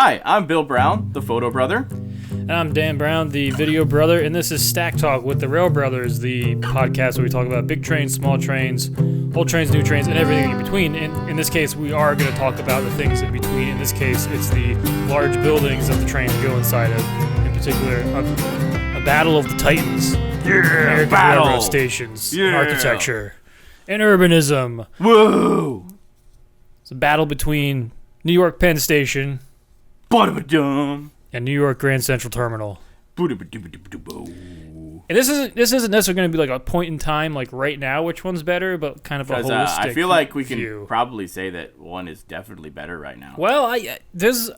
Hi, I'm Bill Brown, the photo brother. And I'm Dan Brown, the video brother, and this is Stacktalk with the Railbrothers, the podcast where we talk about big trains, small trains, old trains, new trains, and everything in between. And in this case, we are going to talk about the things in between. In this case, it's the large buildings that the trains go inside of. In particular, a battle of the Titans. Yeah, battle. Railroad stations, Yeah. and architecture, and urbanism. Whoa! It's a battle between New York Penn Station Ba-da-ba-dum. and New York Grand Central Terminal. Boo-da-ba-doo-ba-doo-ba-doo. And this isn't necessarily going to be like a point in time, like right now, which one's better, but kind of a Because holistic I feel like we can view. probably say that one is definitely better right now. Well, there's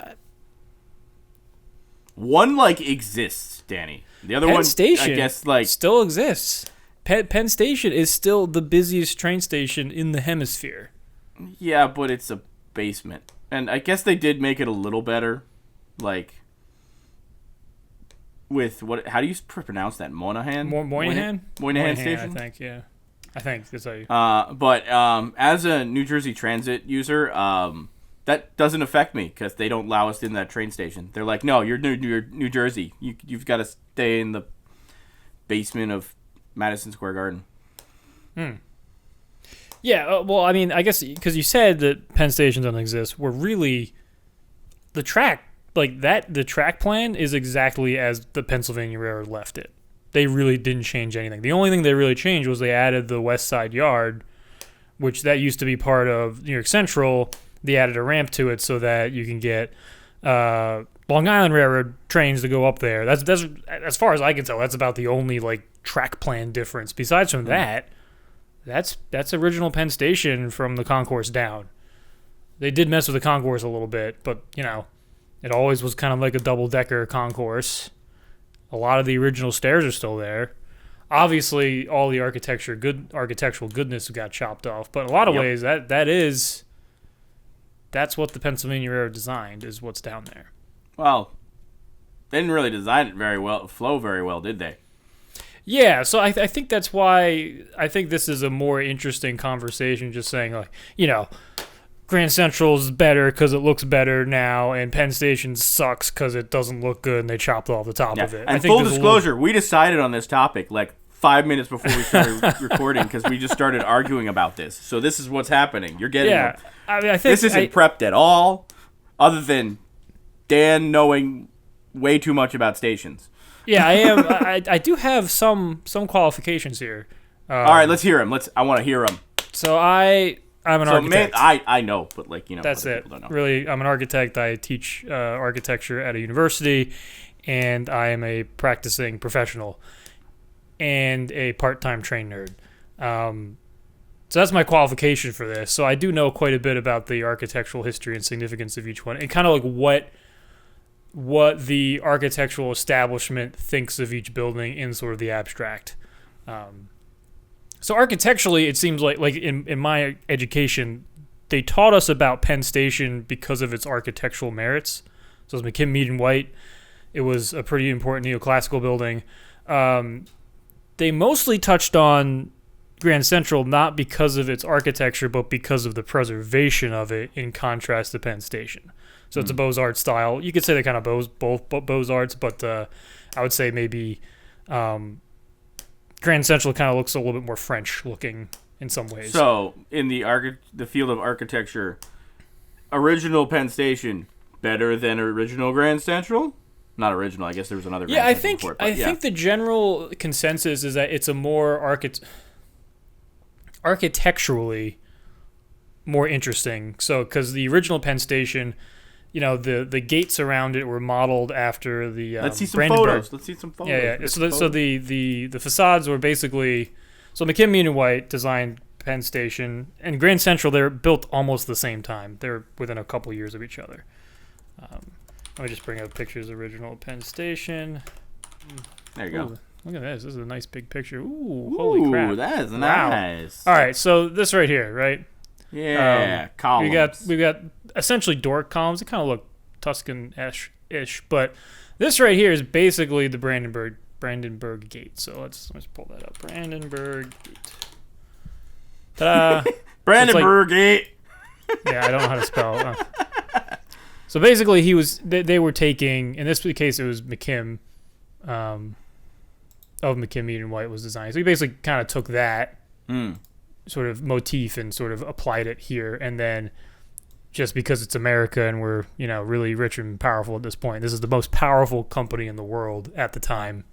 One, exists, Danny. The other Penn one, Station. I guess, still exists. Penn Station is still the busiest train station in the hemisphere. yeah, but it's a basement. And I guess they did make it a little better, with what? How do you pronounce that? Moynihan? Moynihan Station? I think, yeah. I think that's how you... But as a New Jersey Transit user, that doesn't affect me because they don't allow us in that train station. They're like, no, you're New Jersey. You've got to stay in the basement of Madison Square Garden. Yeah, well, I mean, I guess because you said that Penn Station doesn't exist, we're really... The track, the track plan is exactly as the Pennsylvania Railroad left it. They really didn't change anything. The only thing they really changed was they added the West Side Yard, which that used to be part of New York Central. They added a ramp to it so that you can get Long Island Railroad trains to go up there. That's as far as I can tell, that's about the only track plan difference. Besides from that, that's original Penn Station from the concourse down. They did mess with the concourse a little bit, but it always was kind of like a double-decker concourse. A lot of the original stairs are still there. Obviously, all the architectural goodness got chopped off, but in a lot of ways, that's what the Pennsylvania Railroad designed, is what's down there. Well, they didn't really design it very well, flow very well, did they? Yeah, so I think that's why I think this is a more interesting conversation, just saying, Grand Central's better because it looks better now, and Penn Station sucks because it doesn't look good and they chopped off the top of it. And full disclosure, we decided on this topic 5 minutes before we started recording because we just started arguing about this. So this is what's happening. You're getting I think this isn't prepped at all, other than Dan knowing way too much about stations. Yeah, I am. I do have some qualifications here. All right, let's hear them. I want to hear them. So I'm an architect. I know, but that's other it. people don't know. Really, I'm an architect. I teach architecture at a university, and I am a practicing professional and a part-time train nerd. So that's my qualification for this. So I do know quite a bit about the architectural history and significance of each one, and kind of what the architectural establishment thinks of each building in sort of the abstract. So architecturally, it seems like in my education, they taught us about Penn Station because of its architectural merits. So it was McKim, Mead, and White. It was a pretty important neoclassical building. They mostly touched on Grand Central not because of its architecture, but because of the preservation of it in contrast to Penn Station. So it's a Beaux-Arts style. You could say they're kind of both Beaux-Arts, but I would say maybe Grand Central kind of looks a little bit more French looking in some ways. So in the field of architecture, original Penn Station better than original Grand Central? Not original. I guess there was another. Yeah, I think the general consensus is that it's a more architecturally more interesting. So because the original Penn Station, the gates around it were modeled after the Let's see some Brandenburg. photos. Yeah. So the facades were basically McKim, Mead, and White designed Penn Station, and Grand Central. They're built almost the same time. They're within a couple years of each other. Let me just bring up pictures of original Penn Station. There you go. Ooh, look at this. This is a nice big picture. Ooh, holy crap. That is wow. Nice. All right, so this right here, right? Yeah, columns. We got essentially Doric columns. They kind of look Tuscan-ish, but this right here is basically the Brandenburg Gate. So let's pull that up. Brandenburg Gate. Ta-da! Brandenburg Gate. Yeah, I don't know how to spell. So basically, they were taking, in this case, it was McKim, of McKim, Mead, and White was designed. So he basically kind of took that sort of motif and sort of applied it here. And then just because it's America and we're, really rich and powerful at this point, this is the most powerful company in the world at the time.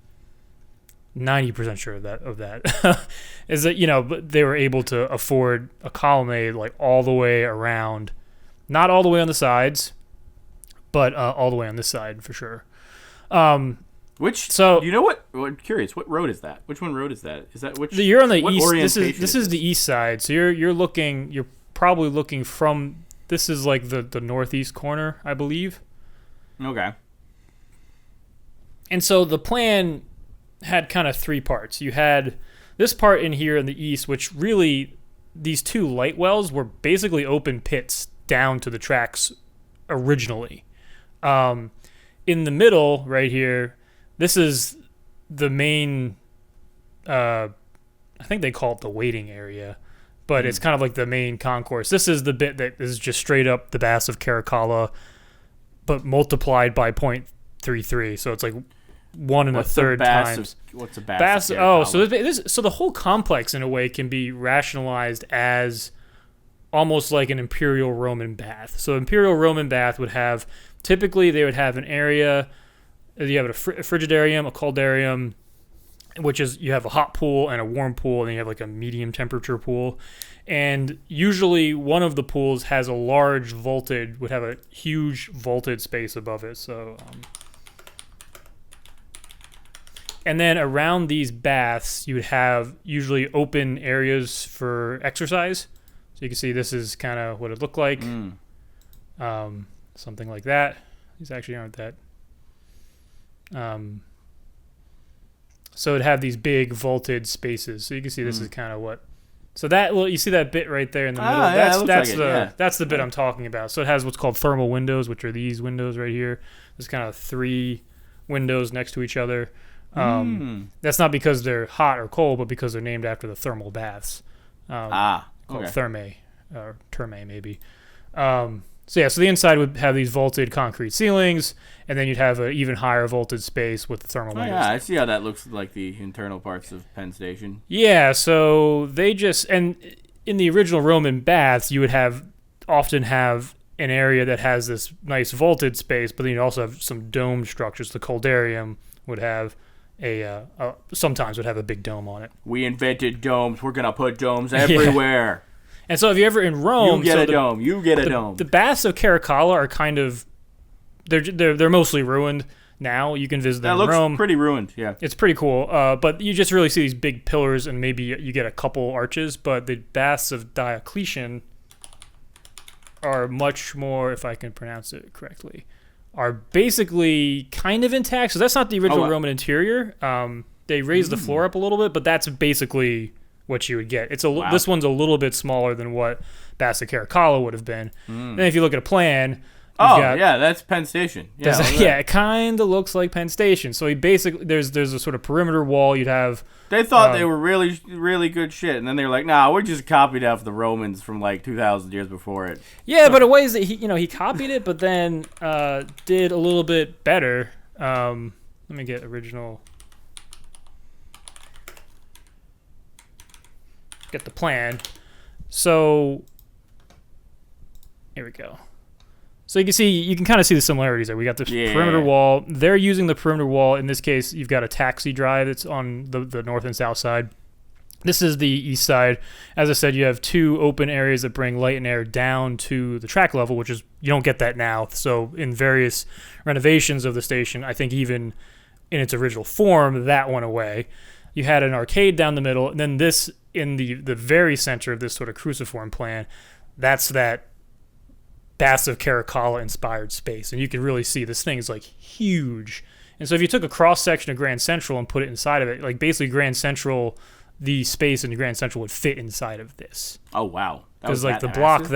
90% sure of that is that, they were able to afford a colonnade like all the way around, not all the way on the sides, but all the way on this side for sure. I'm curious, what road is that? Which one road is that? Is that which? You're on the east. This is the east side. So you're probably looking from, this is like the northeast corner, I believe. Okay. And so the plan had kind of three parts. You had this part in here in the east, which really, these two light wells were basically open pits down to the tracks originally. In the middle right here, this is the main, I think they call it the waiting area, but it's kind of like the main concourse. This is the bit that is just straight up the Baths of Caracalla, but multiplied by 0.33. So it's like 1 1/3 times. What's a Baths of Caracalla? So the whole complex in a way can be rationalized as almost like an Imperial Roman bath. So Imperial Roman bath would have, typically they would have an area, you have a frigidarium, a coldarium, which is you have a hot pool and a warm pool, and then you have like a medium temperature pool. And usually one of the pools has a large vaulted, would have a huge vaulted space above it. So, and then around these baths, you would have usually open areas for exercise. So you can see this is kind of what it looked like. Something like that. These actually aren't that. So it'd have these big vaulted spaces. So you can see this is kind of what. So that, you see that bit right there in the middle. That's the bit I'm talking about. So it has what's called thermal windows, which are these windows right here. There's kind of 3 windows next to each other. That's not because they're hot or cold, but because they're named after the thermal baths. Called thermae, or termae maybe. So the inside would have these vaulted concrete ceilings, and then you'd have an even higher vaulted space with the thermal windows. Yeah, I see how that looks like the internal parts of Penn Station. Yeah, so and in the original Roman baths, you would often have an area that has this nice vaulted space, but then you'd also have some domed structures. The coldarium would have sometimes would have a big dome on it. We invented domes. We're gonna put domes everywhere. And so if you're ever in Rome, you get a dome. The Baths of Caracalla are kind of, they're mostly ruined now. You can visit them in Rome. It looks pretty ruined, yeah. It's pretty cool, but you just really see these big pillars and maybe you get a couple arches. But the Baths of Diocletian are much more, if I can pronounce it correctly, are basically kind of intact. So that's not the original Roman interior. They raised the floor up a little bit, but that's basically what you would get. This one's a little bit smaller than what Baths of Caracalla would have been. And then if you look at a plan, that's Penn Station. It kind of looks like Penn Station. So there's a sort of perimeter wall. You'd have. They thought they were really, really good shit, and then they were like, "Nah, we're just copied off the Romans from like 2,000 years before it." Yeah, but in ways that he copied it, but then did a little bit better. Let me get original. Get the plan. So here we go. So you can kind of see the similarities there. We got this perimeter wall. They're using the perimeter wall. In this case, you've got a taxi drive that's on the north and south side. This is the east side. As I said, you have 2 open areas that bring light and air down to the track level, which is, you don't get that now. So in various renovations of the station, I think even in its original form, that went away. You had an arcade down the middle, and then this in the very center of this sort of cruciform plan, that's that Baths of Caracalla inspired space. And you can really see this thing is like huge. And so if you took a cross section of Grand Central and put it inside of it, like basically Grand Central, the space in Grand Central would fit inside of this. Oh wow! Because like the block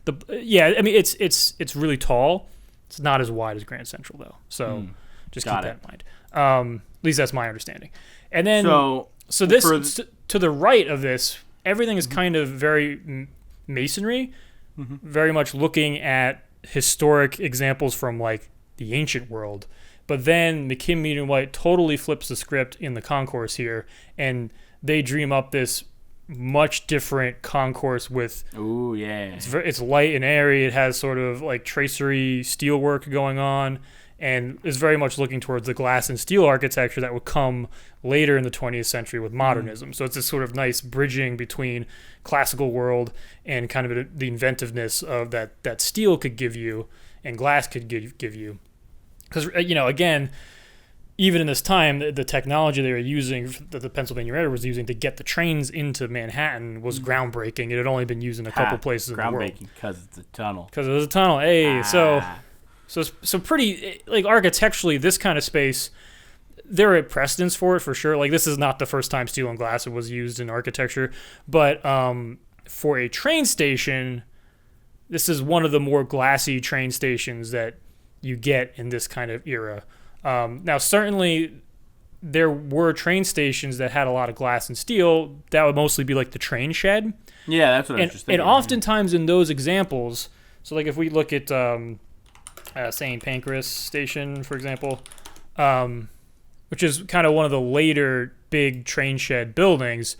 it's really tall. It's not as wide as Grand Central though. So just keep that in mind. At least that's my understanding. And then so this to the right of this, everything is kind of very masonry, very much looking at historic examples from like the ancient world. But then McKim, Mead, and White totally flips the script in the concourse here, and they dream up this much different concourse with it's light and airy. It has sort of like tracery steelwork going on, and is very much looking towards the glass and steel architecture that would come later in the 20th century with modernism. So it's this sort of nice bridging between classical world and kind of the inventiveness of that steel could give you and glass could give you. Because, again, even in this time, the technology they were using, that the Pennsylvania Railroad was using to get the trains into Manhattan was groundbreaking. It had only been used in a couple places in the world. Groundbreaking because it's a tunnel. Because it was a tunnel. Hey, so pretty, like, architecturally, this kind of space, there are precedents for it, for sure. Like, this is not the first time steel and glass was used in architecture. But for a train station, this is one of the more glassy train stations that you get in this kind of era. Now, certainly, there were train stations that had a lot of glass and steel. That would mostly be like the train shed. Yeah, that's what I was just thinking. And oftentimes in those examples, so like if we look at St. Pancras Station, for example, which is kind of one of the later big train shed buildings,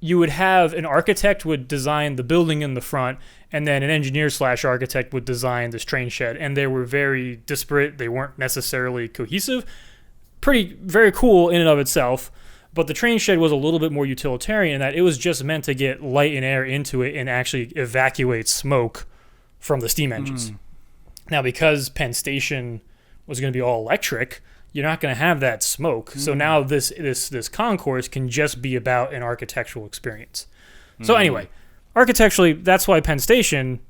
you would have an architect would design the building in the front, and then an engineer/architect would design this train shed, and they were very disparate. They weren't necessarily cohesive. Very cool in and of itself, but the train shed was a little bit more utilitarian in that it was just meant to get light and air into it and actually evacuate smoke from the steam engines. Now, because Penn Station was going to be all electric, you're not going to have that smoke. So now this concourse can just be about an architectural experience. So anyway, architecturally, that's why Penn Station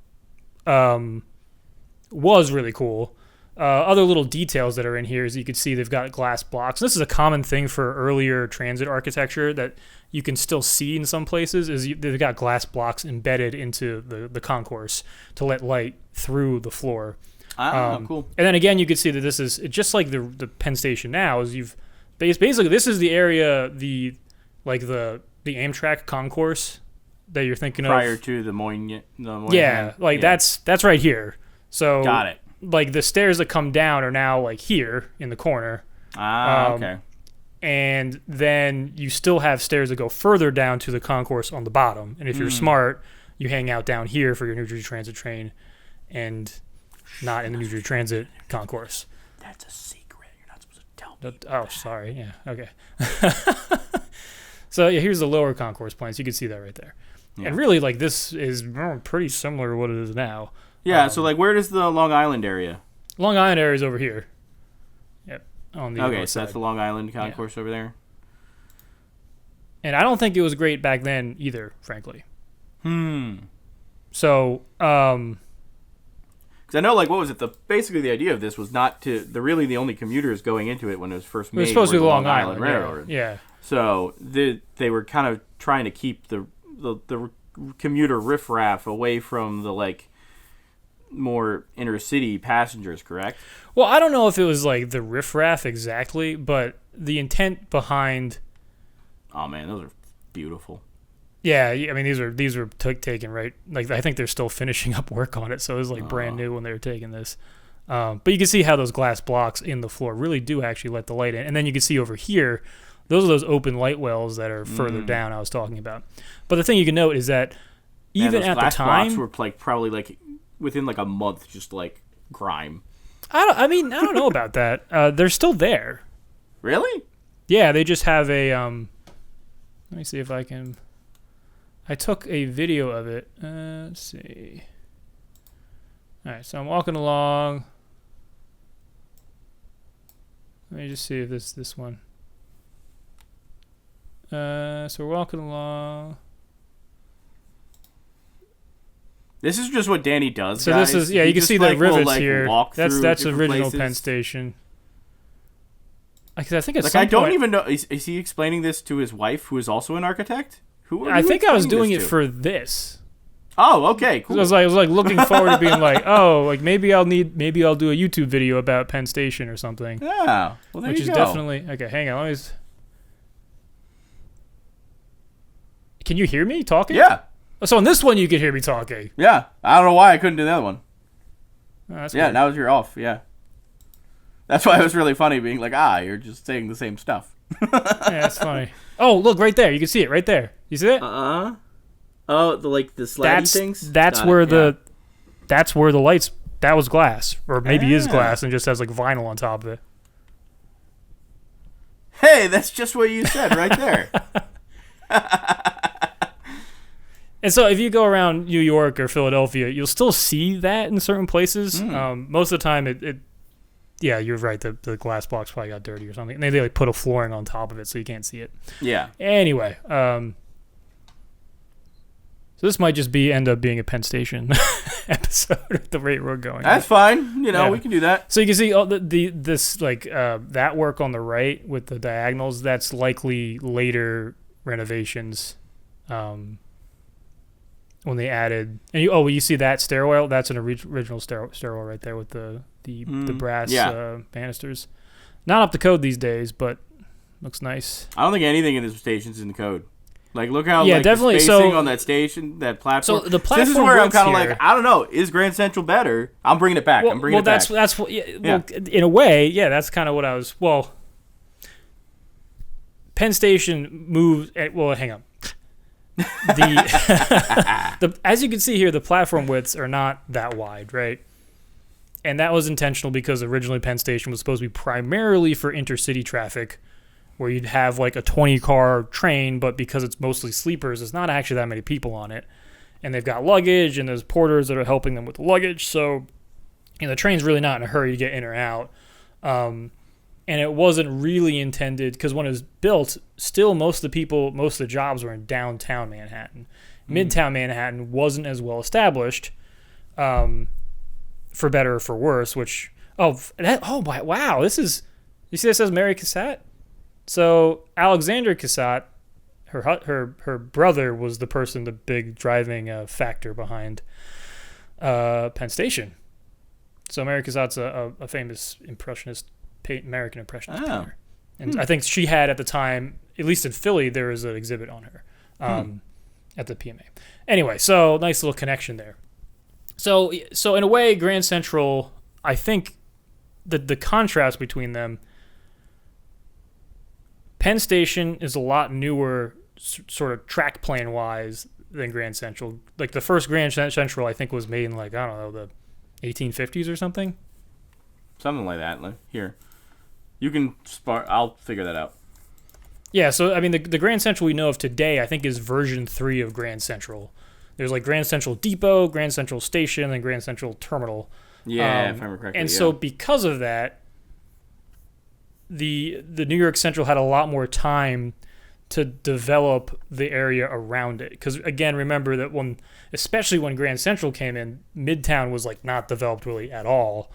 was really cool. Other little details that are in here is you can see they've got glass blocks. This is a common thing for earlier transit architecture that you can still see in some places is they've got glass blocks embedded into the concourse to let light through the floor. Cool. And then again, you can see that this is just like the Penn Station now. Is you've basically this is the area the Amtrak concourse that you're thinking prior of to the Moynihan. That's right here. So got it. Like the stairs that come down are now like here in the corner. Okay. And then you still have stairs that go further down to the concourse on the bottom. And if you're smart, you hang out down here for your New Jersey Transit train, and not in the New Jersey Transit concourse. That's a secret. You're not supposed to tell me. Oh, sorry. Yeah. Okay. So here's the lower concourse plans. You can see that right there. Yeah. And really, like, this is pretty similar to what it is now. Yeah. So, like, where does the Long Island area? Long Island area is over here. Yep. On the north side. That's the Long Island concourse over there. And I don't think it was great back then either, frankly. So, because I know, like, what was it? Basically, the idea of this was not to the only commuters going into it when it was first made. It was supposed to be the Long Island Railroad. Yeah. So they were kind of trying to keep the commuter riffraff away from the like more inner city passengers. Correct? Well, I don't know if it was like the riffraff exactly, but the intent behind. Oh man, those are beautiful. Yeah, I mean these were taken right. Like I think they're still finishing up work on it, so it was like brand new when they were taking this. But you can see how those glass blocks in the floor really do actually let the light in, and then you can see over here, those are those open light wells that are further down. I was talking about. But the thing you can note is that even at the time, blocks were like probably like within like a month, just like grime. I don't know about that. They're still there. Really? Yeah, they just have a. Let me see if I can. I took a video of it. Let's see. All right, so I'm walking along. Let me just see if this one. So we're walking along. This is just what Danny does. So guys. this is you can see the rivets here. That's original places. Penn Station. I think it's like I don't even know. Is he explaining this to his wife, who is also an architect? I think I was doing it for this. Oh, okay, cool. So I was like looking forward to being like, oh, like maybe I'll do a YouTube video about Penn Station or something. Yeah, well, there which you is go. Definitely okay. Hang on, Can you hear me talking? Yeah. So on this one you could hear me talking. Yeah, I don't know why I couldn't do the other one. Oh, that's Yeah, weird. now you're off. Yeah. That's why it was really funny being like, you're just saying the same stuff. Yeah, that's funny. Oh, look right there. You can see it right there. You see it? Oh, the slatty things? That's where that's where the lights. That was glass, or maybe is glass, and just has like vinyl on top of it. Hey, that's just what you said right there. And so if you go around New York or Philadelphia, you'll still see that in certain places. Most of the time, yeah, you're right. The glass blocks probably got dirty or something. And they like put a flooring on top of it so you can't see it. Yeah. Anyway, so this might just end up being a Penn Station episode at the rate we're going. That's fine. We can do that. So you can see that work on the right with the diagonals. That's likely later renovations. When they added, and you see that stairwell? That's an original stairwell right there with the brass banisters. Not up to code these days, but looks nice. I don't think anything in this station's in the code. Like, look how definitely. The spacing on that station, that platform. So the platform. This is where I'm kind of like, I don't know. Is Grand Central better? I'm bringing it back. I'm bringing it back. That's what. Yeah, well, in a way, yeah, that's kind of what I was. Well, Penn Station moved. Well, hang on. As you can see here, the platform widths are not that wide, right? And that was intentional because originally Penn Station was supposed to be primarily for intercity traffic, where you'd have like a 20-car train, but because it's mostly sleepers, there's not actually that many people on it. And they've got luggage, and there's porters that are helping them with the luggage, so the train's really not in a hurry to get in or out. And it wasn't really intended, because when it was built, still most of the jobs were in downtown Manhattan. Midtown Manhattan wasn't as well established, for better or for worse, wow, you see this says Mary Cassatt? So Alexander Cassatt, her brother was the big driving factor behind Penn Station. So Mary Cassatt's a famous American impressionist painter. And I think she had at the time, at least in Philly, there was an exhibit on her at the PMA. Anyway, so nice little connection there. So in a way, Grand Central, I think the contrast between them, Penn Station is a lot newer, sort of track plan wise, than Grand Central. Like the first Grand Central, I think, was made in like, I don't know, the 1850s or something. Something like that. Here, you can I'll figure that out. Yeah, so I mean, the Grand Central we know of today, I think, is version 3 of Grand Central. There's like Grand Central Depot, Grand Central Station, and Grand Central Terminal. Yeah, if I remember correctly. And so because of that, the New York Central had a lot more time to develop the area around it. Because again, remember that especially when Grand Central came in, Midtown was like not developed really at all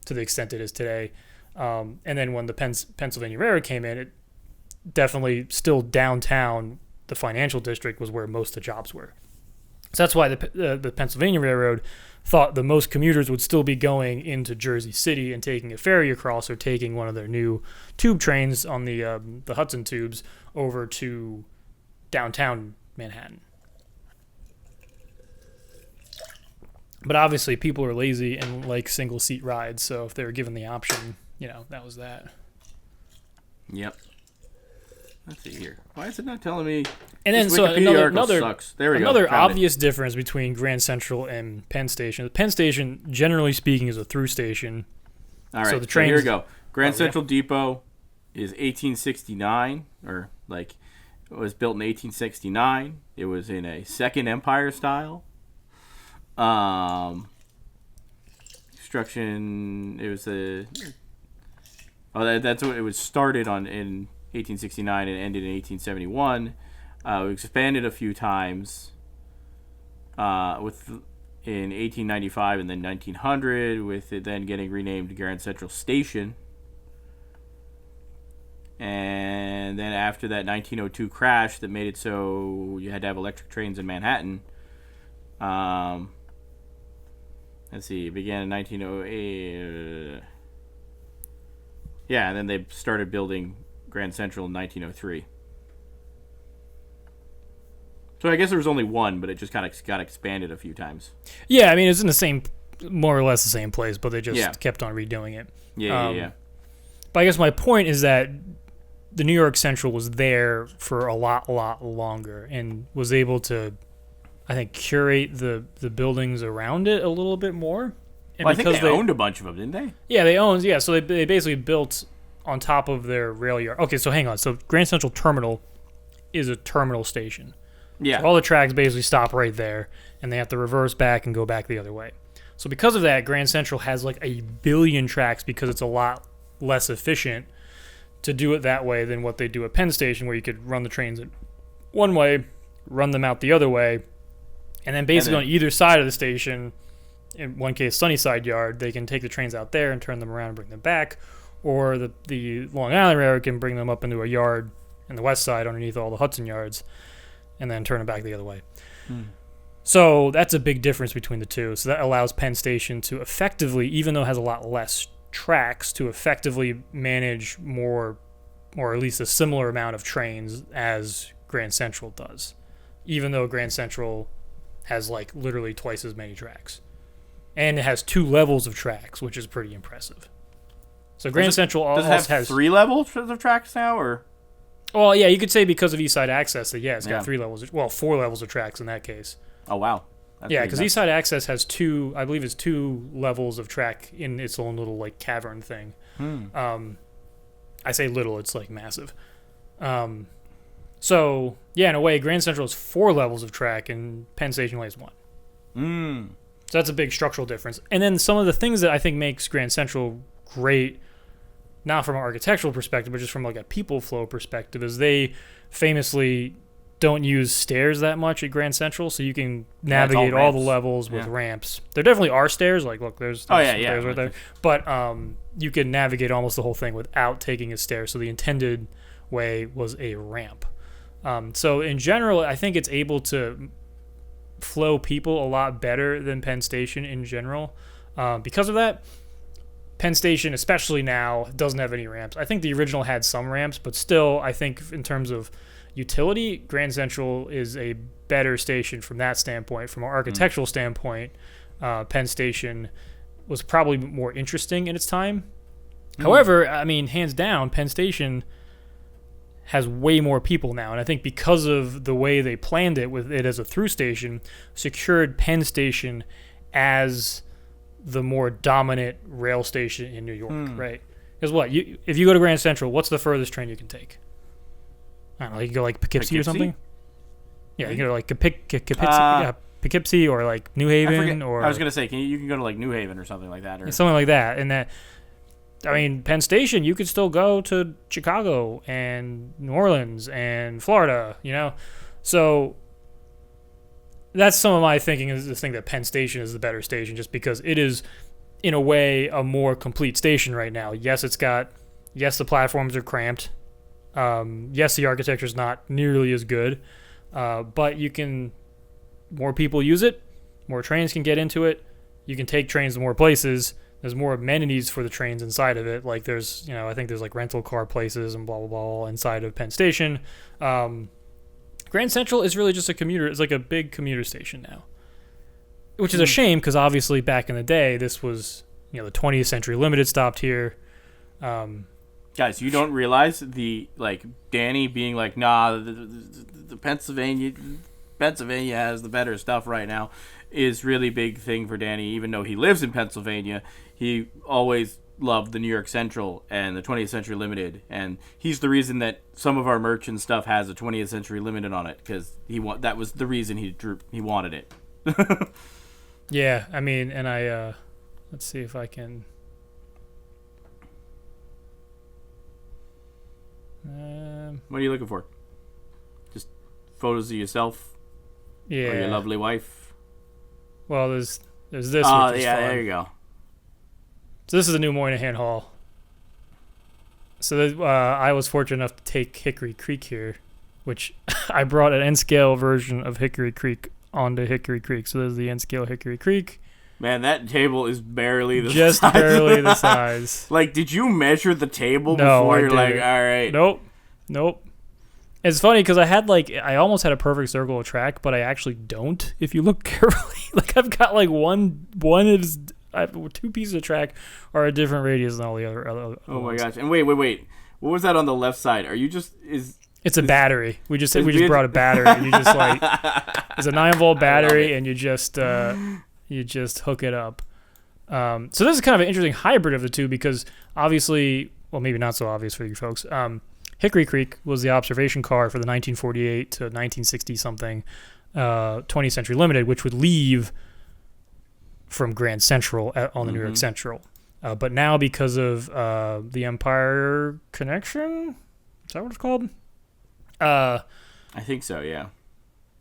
to the extent it is today. And then when the Pennsylvania Railroad came in, it definitely still downtown, the financial district, was where most of the jobs were. So that's why the Pennsylvania Railroad thought the most commuters would still be going into Jersey City and taking a ferry across, or taking one of their new tube trains on the Hudson tubes over to downtown Manhattan. But obviously people are lazy and like single seat rides, so if they were given the option, that was that. Yep. Let's see here. Why is it not telling me? And then sucks. There we go. Another obvious difference between Grand Central and Penn Station. The Penn Station, generally speaking, is a through station. All right. So here we go. Grand Central Depot is 1869, or like it was built in 1869. It was in a Second Empire style. Construction. It was that's what it was started on in 1869 and ended in 1871. We expanded a few times in 1895 and then 1900, with it then getting renamed Grand Central Station. And then after that 1902 crash that made it so you had to have electric trains in Manhattan. Let's see, it began in 1908. Yeah, and then they started building Grand Central in 1903. So I guess there was only one, but it just kind of got expanded a few times. Yeah, I mean, it's in the same more or less the same place, but they just Yeah. kept on redoing it. Yeah. But I guess my point is that the New York Central was there for a lot longer and was able to, I think, curate the buildings around it a little bit more. And Well, I think they owned a bunch of them, didn't they? Yeah, they owned. Yeah, so they basically built on top of their rail yard. Okay, so hang on. So Grand Central Terminal is a terminal station. Yeah. So all the tracks basically stop right there, and they have to reverse back and go back the other way. So because of that, Grand Central has like a billion tracks because it's a lot less efficient to do it that way than what they do at Penn Station, where you could run the trains in one way, run them out the other way, and then basically on either side of the station, in one case Sunnyside Yard, they can take the trains out there and turn them around and bring them back, or the Long Island Railroad can bring them up into a yard in the west side underneath all the Hudson yards and then turn them back the other way. So that's a big difference between the two. So that allows Penn Station to effectively, even though it has a lot less tracks, to effectively manage more, or at least a similar amount of trains as Grand Central does, even though Grand Central has like literally twice as many tracks. And it has 2 levels of tracks, which is pretty impressive. So Grand Central also has 3 levels of tracks now, or? Well, yeah, you could say because of East Side Access that it's got Yeah. 3 levels. Well, 4 levels of tracks in that case. Oh wow. That's Yeah, pretty because nuts. East Side Access has 2, I believe it's 2 levels of track in its own little like cavern thing. I say little, it's like massive. So yeah, in a way, Grand Central has 4 levels of track, and Penn Station only has 1. So that's a big structural difference. And then some of the things that I think makes Grand Central great, not from an architectural perspective, but just from like a people flow perspective, is they famously don't use stairs that much at Grand Central, so you can navigate all the ramps. levels with ramps. There definitely are stairs, like look, there's stairs right there. But you can navigate almost the whole thing without taking a stair. So the intended way was a ramp. So in general, I think it's able to flow people a lot better than Penn Station in general. Because of that, Penn Station, especially now, doesn't have any ramps. I think the original had some ramps, but still, I think in terms of utility, Grand Central is a better station from that standpoint. From an architectural standpoint, Penn Station was probably more interesting in its time. However, I mean, hands down, Penn Station has way more people now, and I think because of the way they planned it with it as a through station, secured Penn Station as the more dominant rail station in New York, right? Because if you go to Grand Central, what's the furthest train you can take? I don't know, you can go like Poughkeepsie or something. Yeah, you can go to like Poughkeepsie or like New Haven, or I was gonna say, you can go to like New Haven or something like that, or something like that. And that, I mean, Penn Station, you could still go to Chicago and New Orleans and Florida, So that's some of my thinking, is to think that Penn Station is the better station, just because it is, in a way, a more complete station right now. Yes, the platforms are cramped. Yes, the architecture is not nearly as good, but more people use it, more trains can get into it, you can take trains to more places, there's more amenities for the trains inside of it, like there's, I think there's like rental car places and blah, blah, blah inside of Penn Station. Grand Central is really just it's like a big commuter station now, which is a shame, because obviously back in the day, this was, the 20th Century Limited stopped here. Guys, you don't realize Danny being like, nah, the Pennsylvania has the better stuff right now, is really big thing for Danny. Even though he lives in Pennsylvania, he always loved the New York Central and the 20th Century Limited, and he's the reason that some of our merch and stuff has a 20th Century Limited on it, because that was the reason he wanted it. Yeah, I mean, and I let's see if I can. What are you looking for? Just photos of yourself? Yeah. Or your lovely wife? Well, there's this. Oh, which is yeah, fun. there you go. So this is the new Moynihan Hall. So I was fortunate enough to take Hickory Creek here, which I brought an N-scale version of Hickory Creek onto Hickory Creek. So there's the N-scale Hickory Creek. Man, that table is barely the just size. barely the size. Like, did you measure the table No, before I you're like, didn't. all right? Nope. It's funny because I almost had a perfect circle of track, but I actually don't. If you look carefully, like I've got like one is two pieces of track are a different radius than all the other. Oh my ones. Gosh! And wait, what was that on the left side? Are you just It's a battery. We just brought a battery. And you just like it's a 9-volt battery, and you just hook it up. So this is kind of an interesting hybrid of the two because obviously, well, maybe not so obvious for you folks. Hickory Creek was the observation car for the 1948 to 1960 something 20th Century Limited, which would leave from Grand Central on the New York Central. But now because of the Empire Connection, is that what it's called? I think so, yeah.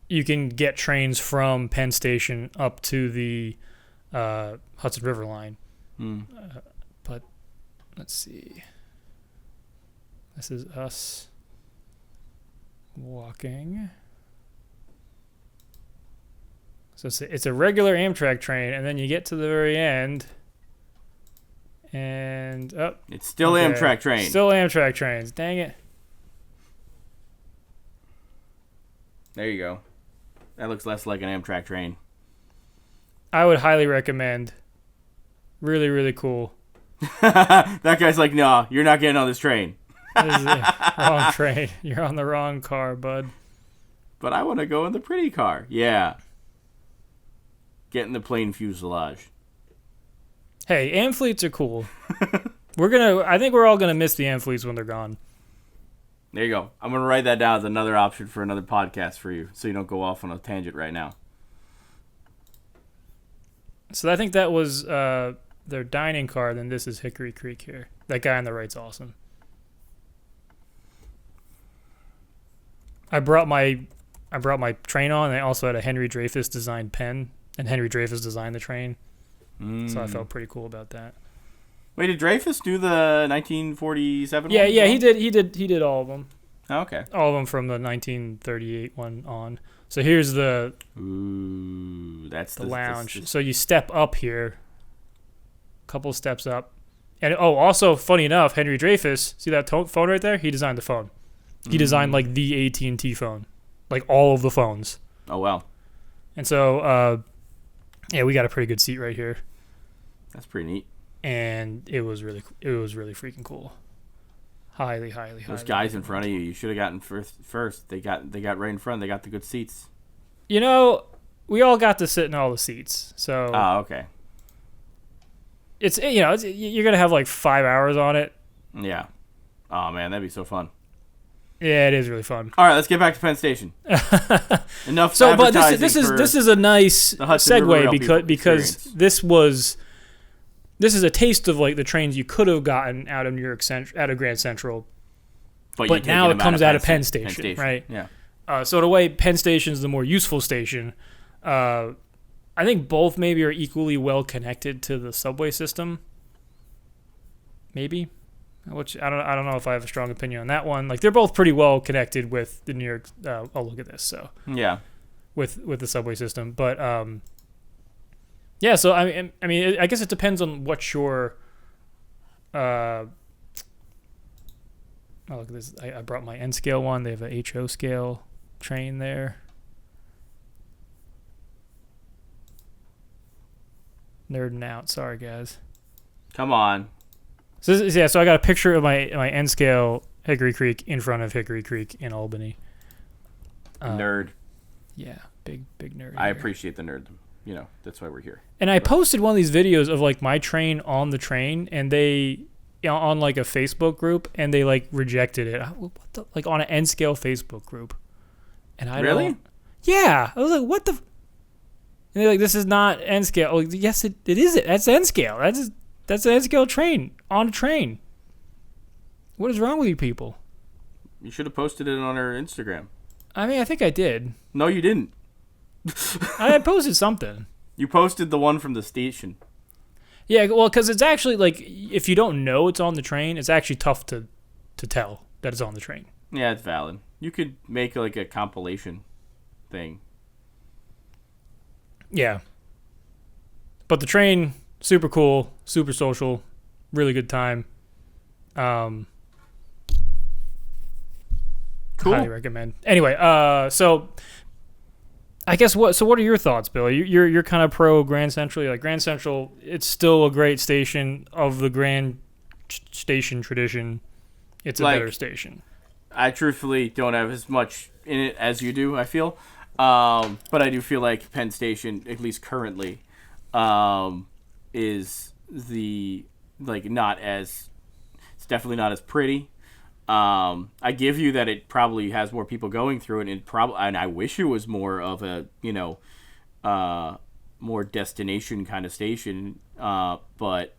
You can get trains from Penn Station up to the Hudson River line. But let's see. This is us walking. So it's a regular Amtrak train, and then you get to the very end, and it's still Amtrak train. Still Amtrak trains. Dang it! There you go. That looks less like an Amtrak train. I would highly recommend. Really, really cool. That guy's like, no, you're not getting on this train. This is the wrong train. You're on the wrong car, bud. But I want to go in the pretty car. Yeah. Get in the plain fuselage. Hey, Amfleets are cool. I think we're all gonna miss the Amfleets when they're gone. There you go. I'm gonna write that down as another option for another podcast for you, so you don't go off on a tangent right now. So I think that was their dining car. Then this is Hickory Creek here. That guy on the right's awesome. I brought my train on. And I also had a Henry Dreyfuss designed pen, and Henry Dreyfuss designed the train. So I felt pretty cool about that. Wait, did Dreyfuss do the 1947 Yeah, one? Yeah, he did all of them. Oh, okay. All of them from the 1938 one on. So here's the that's the lounge. So you step up here, couple steps up, and also funny enough, Henry Dreyfuss, see that phone right there? He designed the phone. He designed like the AT&T phone, like all of the phones. Oh wow! And so yeah, we got a pretty good seat right here. That's pretty neat. And it was really freaking cool. Highly. Those guys in front of you should have gotten first. They got right in front. They got the good seats. You know, we all got to sit in all the seats. So okay. It's you're gonna have like 5 hours on it. Yeah. Oh man, that'd be so fun. Yeah, it is really fun. All right, let's get back to Penn Station. Enough. So, but this is a nice segue because this is a taste of like the trains you could have gotten out of out of Grand Central, but now it comes out of Penn Station, right? Yeah. So in a way, Penn Station is the more useful station. I think both maybe are equally well connected to the subway system. Maybe, which I don't know if I have a strong opinion on that one. Like they're both pretty well connected with the New York. Look at this. So yeah, with the subway system, but yeah. So I mean, I guess it depends on what your. Oh, look at this. I brought my N scale one. They have a HO scale train there. Nerding out. Sorry, guys. Come on. So I got a picture of my N scale Hickory Creek in front of Hickory Creek in Albany. Nerd. Yeah, big nerd. I appreciate the nerd. You know, that's why we're here. And I posted one of these videos of like my train on the train, and they on like a Facebook group, and they like rejected it. Like on an N scale Facebook group. And I really? Yeah, I was like, what the? And they're like, this is not N scale. Oh, yes, it is. That's N scale. That's an N scale train on a train. What is wrong with you people? You should have posted it on our Instagram. I mean, I think I did. No, you didn't. I had posted something. You posted the one from the station. Yeah, well, because it's actually like if you don't know it's on the train, it's actually tough to tell that it's on the train. Yeah, it's valid. You could make like a compilation thing. Yeah. But the train, super cool, super social, really good time. Cool. Highly recommend. Anyway, so I guess what are your thoughts, Bill? You're kind of pro Grand Central. Like Grand Central, it's still a great station of the Grand Station tradition. It's a better station. I truthfully don't have as much in it as you do, I feel. But I do feel like Penn Station, at least currently, is it's definitely not as pretty. I give you that it probably has more people going through it, and I wish it was more of a, more destination kind of station. But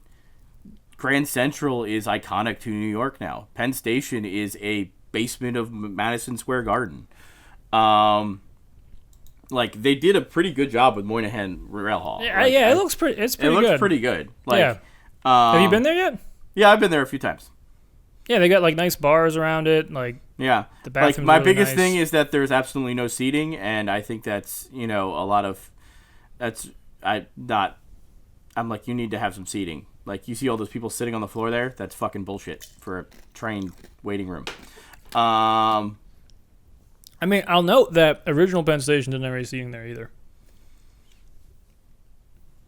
Grand Central is iconic to New York now. Penn Station is a basement of Madison Square Garden. They did a pretty good job with Moynihan Rail Hall. Yeah, it looks pretty. It looks pretty good. Have you been there yet? Yeah, I've been there a few times. Yeah, they got nice bars around it. Yeah, the bathroom's my really biggest nice. thing is that there's absolutely no seating, and I think that's a lot of I'm like, you need to have some seating. Like, you see all those people sitting on the floor there? That's fucking bullshit for a train waiting room. I mean, I'll note that original Penn Station didn't have any seating there either.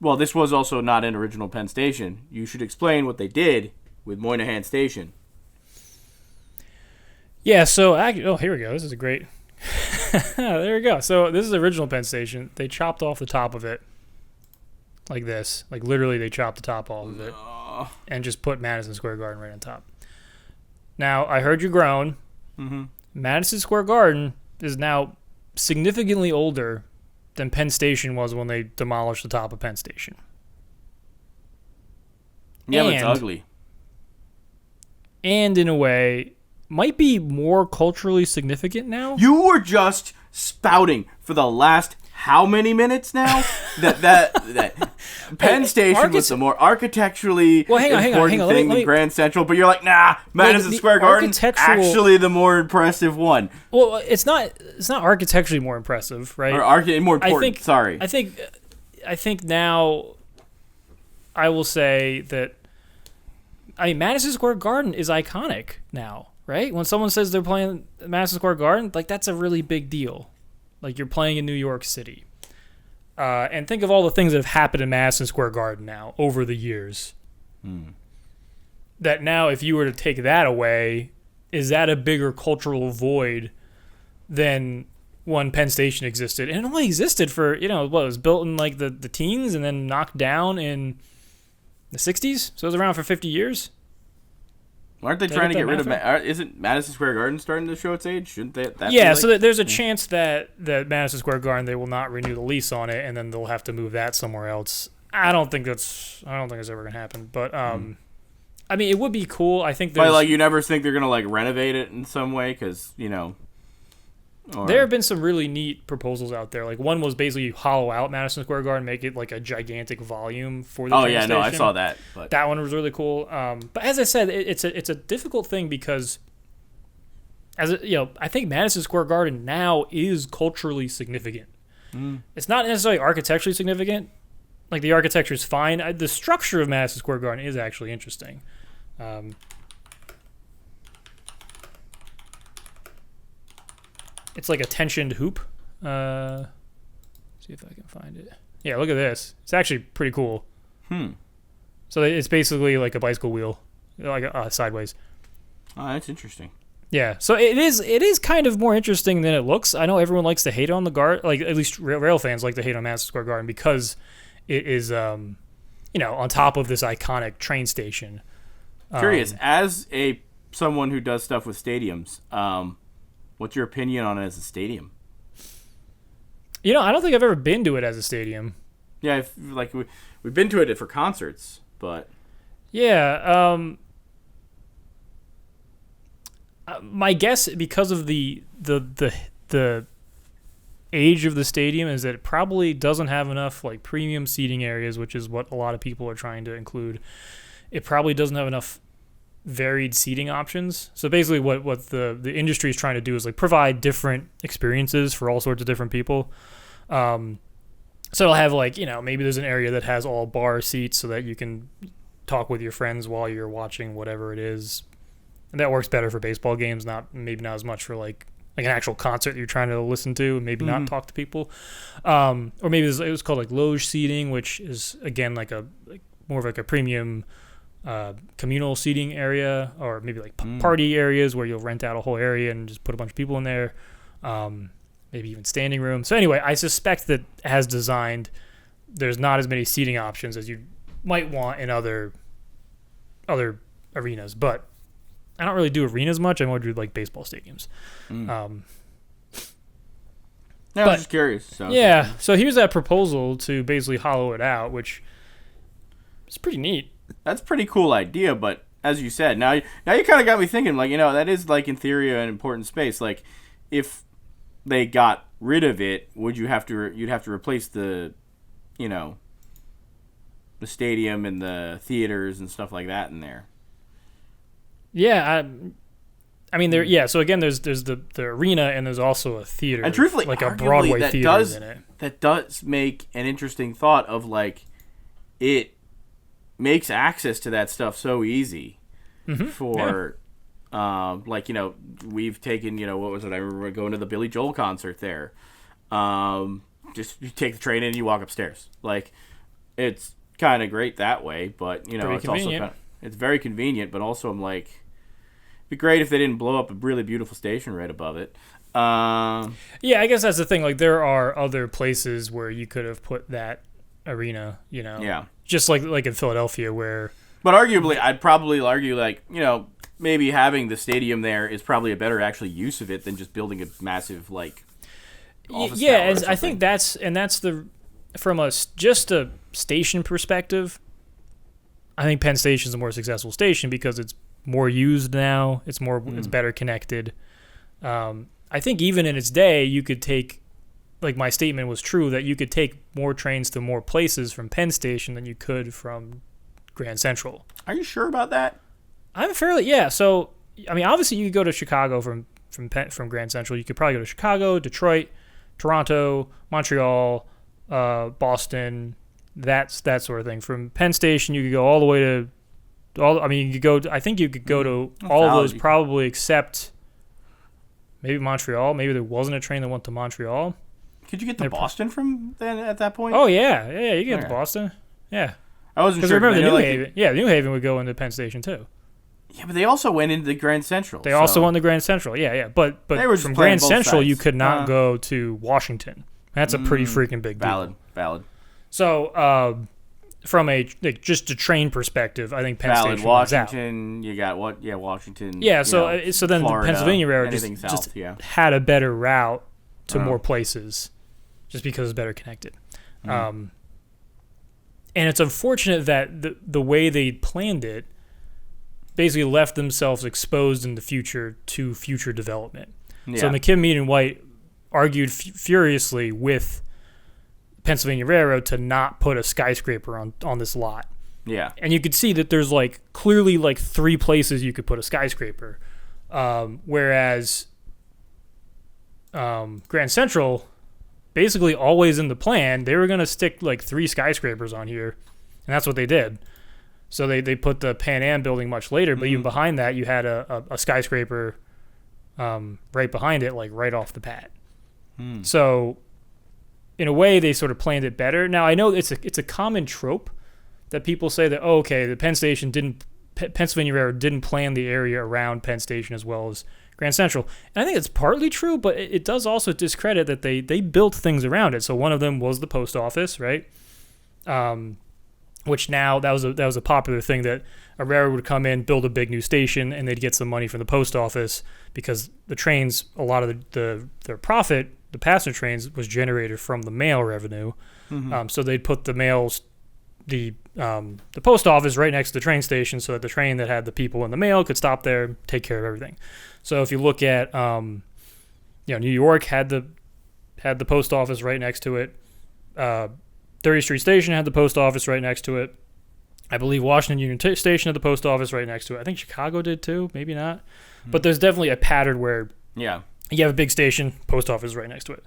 Well, this was also not an original Penn Station. You should explain what they did with Moynihan Station. Yeah, so here we go. This is a great. There we go. So this is the original Penn Station. They chopped off the top of it like this. Like, literally, they chopped the top off of it and just put Madison Square Garden right on top. Now, I heard you groan. Mm-hmm. Madison Square Garden is now significantly older than Penn Station was when they demolished the top of Penn Station. Yeah, but it's ugly. And in a way, might be more culturally significant now. You were just spouting for the last how many minutes now that Penn Station was the more architecturally important thing than Grand Central, but you're like, nah, Madison Square Garden actually the more impressive one. Well, it's not architecturally more impressive, right? Or more important. Sorry. I think now I will say that Madison Square Garden is iconic now, right? When someone says they're playing Madison Square Garden, that's a really big deal. Like, you're playing in New York City. And think of all the things that have happened in Madison Square Garden now over the years. That now, if you were to take that away, is that a bigger cultural void than when Penn Station existed? And it only existed for, it was built in the teens and then knocked down in the 60s? So it was around for 50 years? Aren't they trying to get rid of... Isn't Madison Square Garden starting to show its age? Shouldn't they? So there's a chance that Madison Square Garden, they will not renew the lease on it, and then they'll have to move that somewhere else. I don't think it's ever going to happen. But, it would be cool. I think there's... But, you never think they're going to, renovate it in some way? Because, There have been some really neat proposals out there. One was basically hollow out Madison Square Garden, make it a gigantic volume for the train station. I saw that. But that one was really cool. But as I said, it's a difficult thing because, I think Madison Square Garden now is culturally significant. It's not necessarily architecturally significant. The architecture is fine. The structure of Madison Square Garden is actually interesting. It's like a tensioned hoop. See if I can find it. Yeah, look at this. It's actually pretty cool. So it's basically like a bicycle wheel, sideways. Oh, that's interesting. Yeah, so it is kind of more interesting than it looks. I know everyone likes to hate on the Garden, at least rail fans like to hate on Madison Square Garden because it is, on top of this iconic train station. Curious, as someone who does stuff with stadiums, what's your opinion on it as a stadium? I don't think I've ever been to it as a stadium. Yeah, we've been to it for concerts, but yeah. My guess, because of the age of the stadium, is that it probably doesn't have enough premium seating areas, which is what a lot of people are trying to include. It probably doesn't have enough varied seating options. So basically what the industry is trying to do is provide different experiences for all sorts of different people. So it'll have maybe there's an area that has all bar seats so that you can talk with your friends while you're watching whatever it is. And that works better for baseball games, maybe not as much for like an actual concert that you're trying to listen to and maybe not talk to people. Or maybe it was called like loge seating, which is again like more of like a premium communal seating area, or maybe like party areas where you'll rent out a whole area and just put a bunch of people in there. Maybe even standing room. So anyway, I suspect that as designed, there's not as many seating options as you might want in other arenas, but I don't really do arenas much. I more do like baseball stadiums. I was just curious. So. Yeah, so here's that proposal to basically hollow it out, which is pretty neat. That's a pretty cool idea, but as you said, now you kind of got me thinking, like, that is, like, in theory, an important space. Like, if they got rid of it, you'd have to replace the stadium and the theaters and stuff like that in there. Yeah, I mean, so again, there's the arena, and there's also a theater, and truthfully, like a Broadway theater in it. That does make an interesting thought of, like, it makes access to that stuff so easy for. Like, we've taken, what was it? I remember going to the Billy Joel concert there. Just you take the train in and you walk upstairs. Like, it's kind of great that way, but, it's also it's very convenient, but also I'm like, it'd be great if they didn't blow up a really beautiful station right above it. Yeah, I guess that's the thing. Like, there are other places where you could have put that arena, Yeah. Just like in Philadelphia where... But arguably, I'd probably argue, like, maybe having the stadium there is probably a better actually use of it than just building a massive, like, office tower and I think that's from just a station perspective, I think Penn Station is a more successful station because it's more used now. It's better connected. I think even in its day, you could take, like my statement was true, that you could take more trains to more places from Penn Station than you could from Grand Central. Are you sure about that? I'm so, I mean, obviously you could go to Chicago from Grand Central. You could probably go to Chicago, Detroit, Toronto, Montreal, Boston, that sort of thing. From Penn Station, you could go all the way to you could go. I think you could go to all of those probably except maybe Montreal. Maybe there wasn't a train that went to Montreal. Could you get to Boston from then at that point? Oh yeah, you can get to Boston. Yeah, I wasn't sure. Because remember the New Haven. Yeah, New Haven would go into Penn Station too. Yeah, but they also went into the Grand Central. They also went to Grand Central. Yeah. But from Grand Central, you could not go to Washington. That's a pretty freaking big deal. Valid. So, from just a train perspective, I think Penn Station Washington, you got what? Yeah, Washington. Yeah, so then Florida, the Pennsylvania Railroad just had a better route to more places, just because it's better connected. And it's unfortunate that the way they planned it basically left themselves exposed in the future to future development. Yeah. So McKim, Mead, and White argued furiously with Pennsylvania Railroad to not put a skyscraper on this lot. Yeah. And you could see that there's clearly 3 places you could put a skyscraper. Whereas Grand Central, basically always in the plan, they were going to stick 3 skyscrapers on here. And that's what they did. So they put the Pan Am building much later, but even behind that, you had a skyscraper right behind it, right off the bat. So in a way, they sort of planned it better. Now, I know it's a common trope that people say that, the Pennsylvania Railroad didn't plan the area around Penn Station as well as Grand Central. And I think it's partly true, but it does also discredit that they built things around it. So one of them was the post office, right? Which now that was a popular thing, that a railroad would come in, build a big new station, and they'd get some money from the post office because the trains, a lot of their profit, the passenger trains, was generated from the mail revenue. So they'd put the post office right next to the train station, so that the train that had the people in the mail could stop there, take care of everything. So if you look at New York had the post office right next to it. 30th Street Station had the post office right next to it. I believe Washington Union Station had the post office right next to it. I think Chicago did too, maybe not. But there's definitely a pattern where you have a big station, post office right next to it.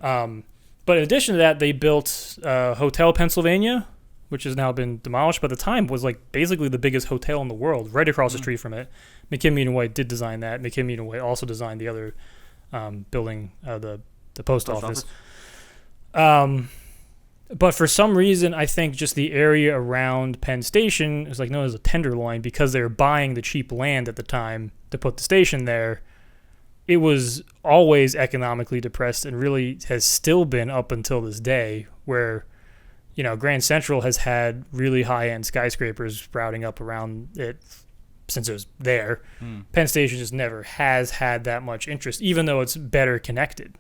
But in addition to that, they built Hotel Pennsylvania, which has now been demolished, but at the time was basically the biggest hotel in the world, right across the street from it. McKim, Mead, and White did design that. McKim, Mead, and White also designed the other building the post office. But for some reason, I think just the area around Penn Station is like known as a tenderloin because they were buying the cheap land at the time to put the station there. It was always economically depressed and really has still been up until this day where, Grand Central has had really high-end skyscrapers sprouting up around it since it was there. Penn Station just never has had that much interest, even though it's better connected.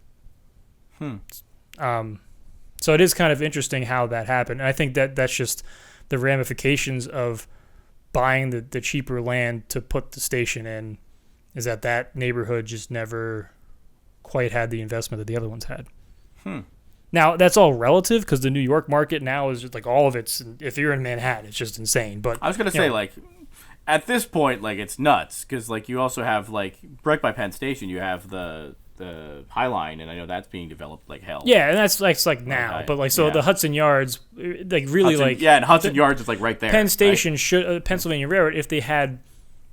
So it is kind of interesting how that happened. And I think that's just the ramifications of buying the cheaper land to put the station in, is that neighborhood just never quite had the investment that the other ones had. Now, that's all relative because the New York market now is just like all of it's, if you're in Manhattan, it's just insane. But I was going to say, like, at this point, like, it's nuts because, like, you also have, like, right by Penn Station, you have the High Line, and I know that's being developed like hell. Yeah, and that's like now, but like the Hudson Yards, like really and Hudson Yards is like right there. Penn Station should Pennsylvania Railroad, if they had,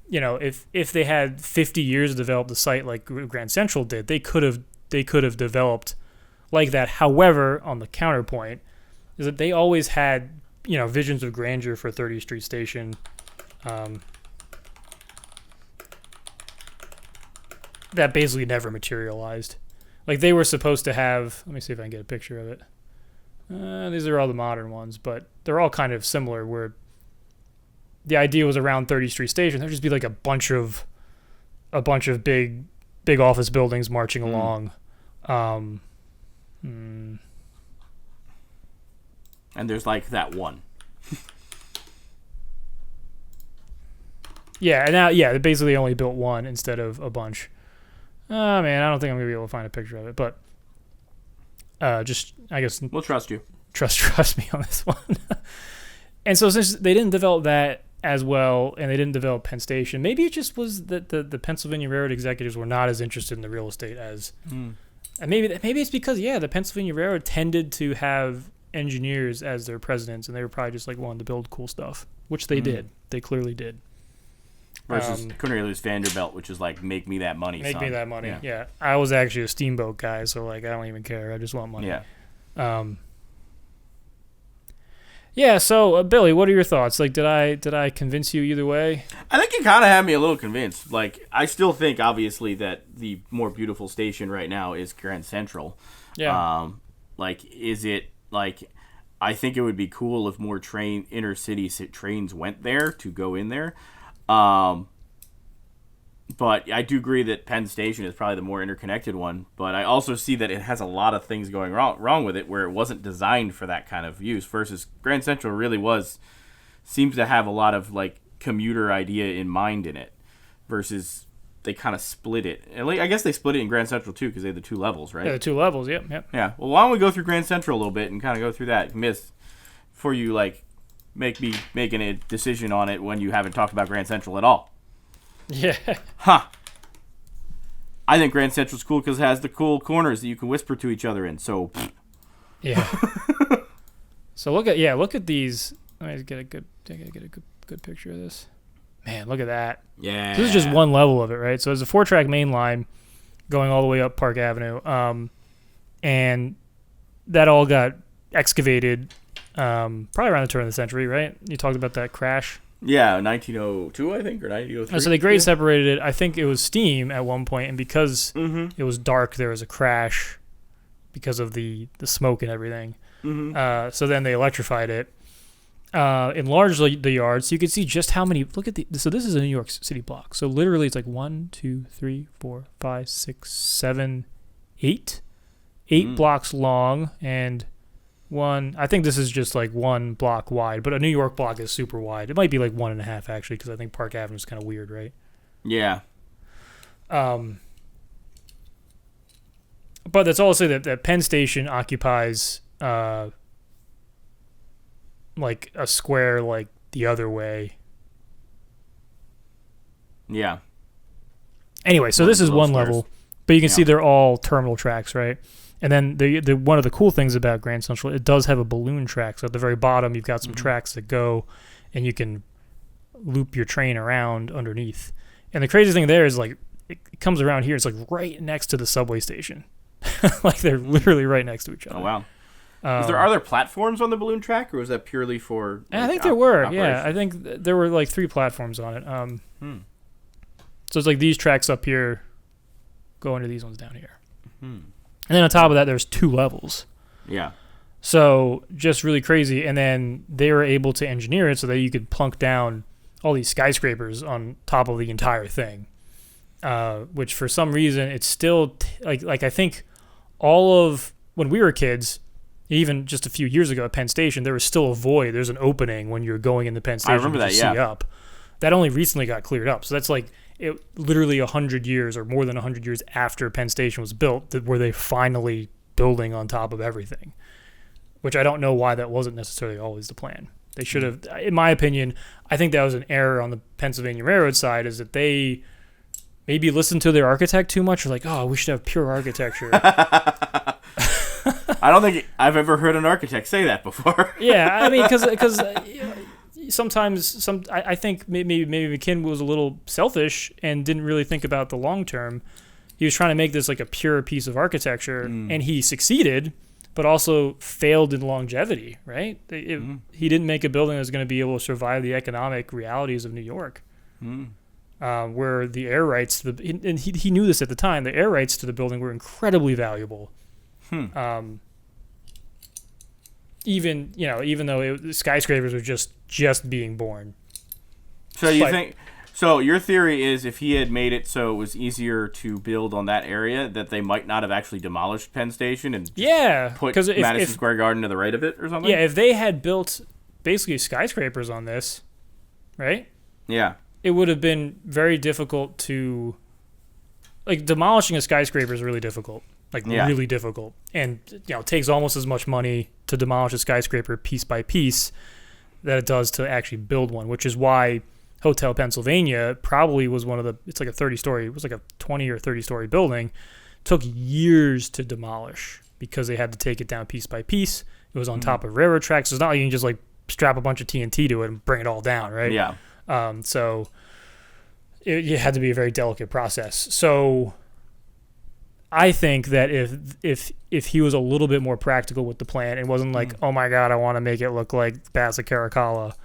if they had 50 years to develop the site like Grand Central did, they could have developed like that. However, on the counterpoint, is that they always had visions of grandeur for 30th Street Station. That basically never materialized. Like they were supposed to have, let me see if I can get a picture of it. These are all the modern ones, but they're all kind of similar where the idea was around 30th Street Station, there'd just be like a bunch of big office buildings marching along. And there's like that one. They basically only built one instead of a bunch. Oh, man, I don't think I'm going to be able to find a picture of it, but just, I guess... We'll trust you. Trust me on this one. And so since they didn't develop that as well, and they didn't develop Penn Station, maybe it just was that the Pennsylvania Railroad executives were not as interested in the real estate as... And maybe it's because, the Pennsylvania Railroad tended to have engineers as their presidents, and they were probably just like wanting to build cool stuff, which they did. They clearly did. Versus Cornelius Vanderbilt, which is like, make me that money, Make me that money, yeah. I was actually a steamboat guy, so like I don't even care. I just want money. Yeah. So Billy, what are your thoughts? Like, did I convince you either way? I think you kind of had me a little convinced. Like, I still think, obviously, that the more beautiful station right now is Grand Central. Yeah. Is it, like... I think it would be cool if more inner city trains went there to go in there. But I do agree that Penn Station is probably the more interconnected one. But I also see that it has a lot of things going wrong with it where it wasn't designed for that kind of use. Versus Grand Central really seems to have a lot of like commuter idea in mind in it. Versus they kind of split it. And I guess they split it in Grand Central too because they have the two levels, right? Yeah, the two levels. Yep. Yeah. Well, why don't we go through Grand Central a little bit and kind of go through that before you like. Make me making a decision on it when you haven't talked about Grand Central at all. Yeah. I think Grand Central's cool because it has the cool corners that you can whisper to each other in. So. Yeah. So look at these. Let me get a good picture of this. Man, look at that. Yeah. This is just one level of it, right? So there's a 4-track main line going all the way up Park Avenue, and that all got excavated. Probably around the turn of the century, right? You talked about that crash. Yeah, 1902, I think, or 1903. So they grade separated it. I think it was steam at one point, and because it was dark, there was a crash because of the smoke and everything. So then they electrified it, enlarged the yard, so you can see just how many. Look at so this is a New York City block. So literally, it's like 1, 2, 3, 4, 5, 6, 7, 8 blocks long and. I think this is just like one block wide, but a New York block is super wide. It might be like 1.5 actually, because I think Park Avenue is kind of weird, right? Yeah. But that's all to say that Penn Station occupies like a square like the other way. Yeah. Anyway, so this is one level, but you can see they're all terminal tracks, right? And then the one of the cool things about Grand Central, it does have a balloon track. So at the very bottom, you've got some tracks that go, and you can loop your train around underneath. And the crazy thing there is like it comes around here. It's like right next to the subway station. Like they're literally right next to each other. Oh wow. Are there platforms on the balloon track, or was that purely for? Like, I think there were. operations? Yeah, I think there were like 3 platforms on it. So it's like these tracks up here go into these ones down here. And then on top of that, there's 2 levels. Yeah. So just really crazy. And then they were able to engineer it so that you could plunk down all these skyscrapers on top of the entire thing. Which for some reason, it's still like I think all of when we were kids, even just a few years ago at Penn Station, there was still a void. There's an opening when you're going into Penn Station. I remember that, see up. That only recently got cleared up. So that's like it literally 100 years or more than 100 years after Penn Station was built that were they finally building on top of everything, which I don't know why that wasn't necessarily always the plan. They should have, in my opinion, I think that was an error on the Pennsylvania Railroad side, is that they maybe listened to their architect too much, or like, oh, we should have pure architecture. I don't think I've ever heard an architect say that before. Yeah, I mean, because sometimes I think maybe McKinn was a little selfish and didn't really think about the long term. He was trying to make this like a pure piece of architecture, and he succeeded, but also failed in longevity. Right? He didn't make a building that was going to be able to survive the economic realities of New York. Where the air rights, and he knew this at the time, the air rights to the building were incredibly valuable. Even though the skyscrapers were just being born. So so your theory is if he had made it so it was easier to build on that area, that they might not have actually demolished Penn Station and put Madison Square Garden to the right of it or something? Yeah, if they had built basically skyscrapers on this, right? Yeah. It would have been very difficult to, like, demolishing a skyscraper is really difficult. Really difficult. And, it takes almost as much money to demolish a skyscraper piece by piece that it does to actually build one, which is why Hotel Pennsylvania probably was it's like a 30-story, it was like a 20 or 30-story building. Took years to demolish because they had to take it down piece by piece. It was on top of railroad tracks. So it's not like you can just, like, strap a bunch of TNT to it and bring it all down, right? Yeah. So it had to be a very delicate process. So I think that if he was a little bit more practical with the plan, it wasn't like, oh my God, I want to make it look like Baths of Caracalla.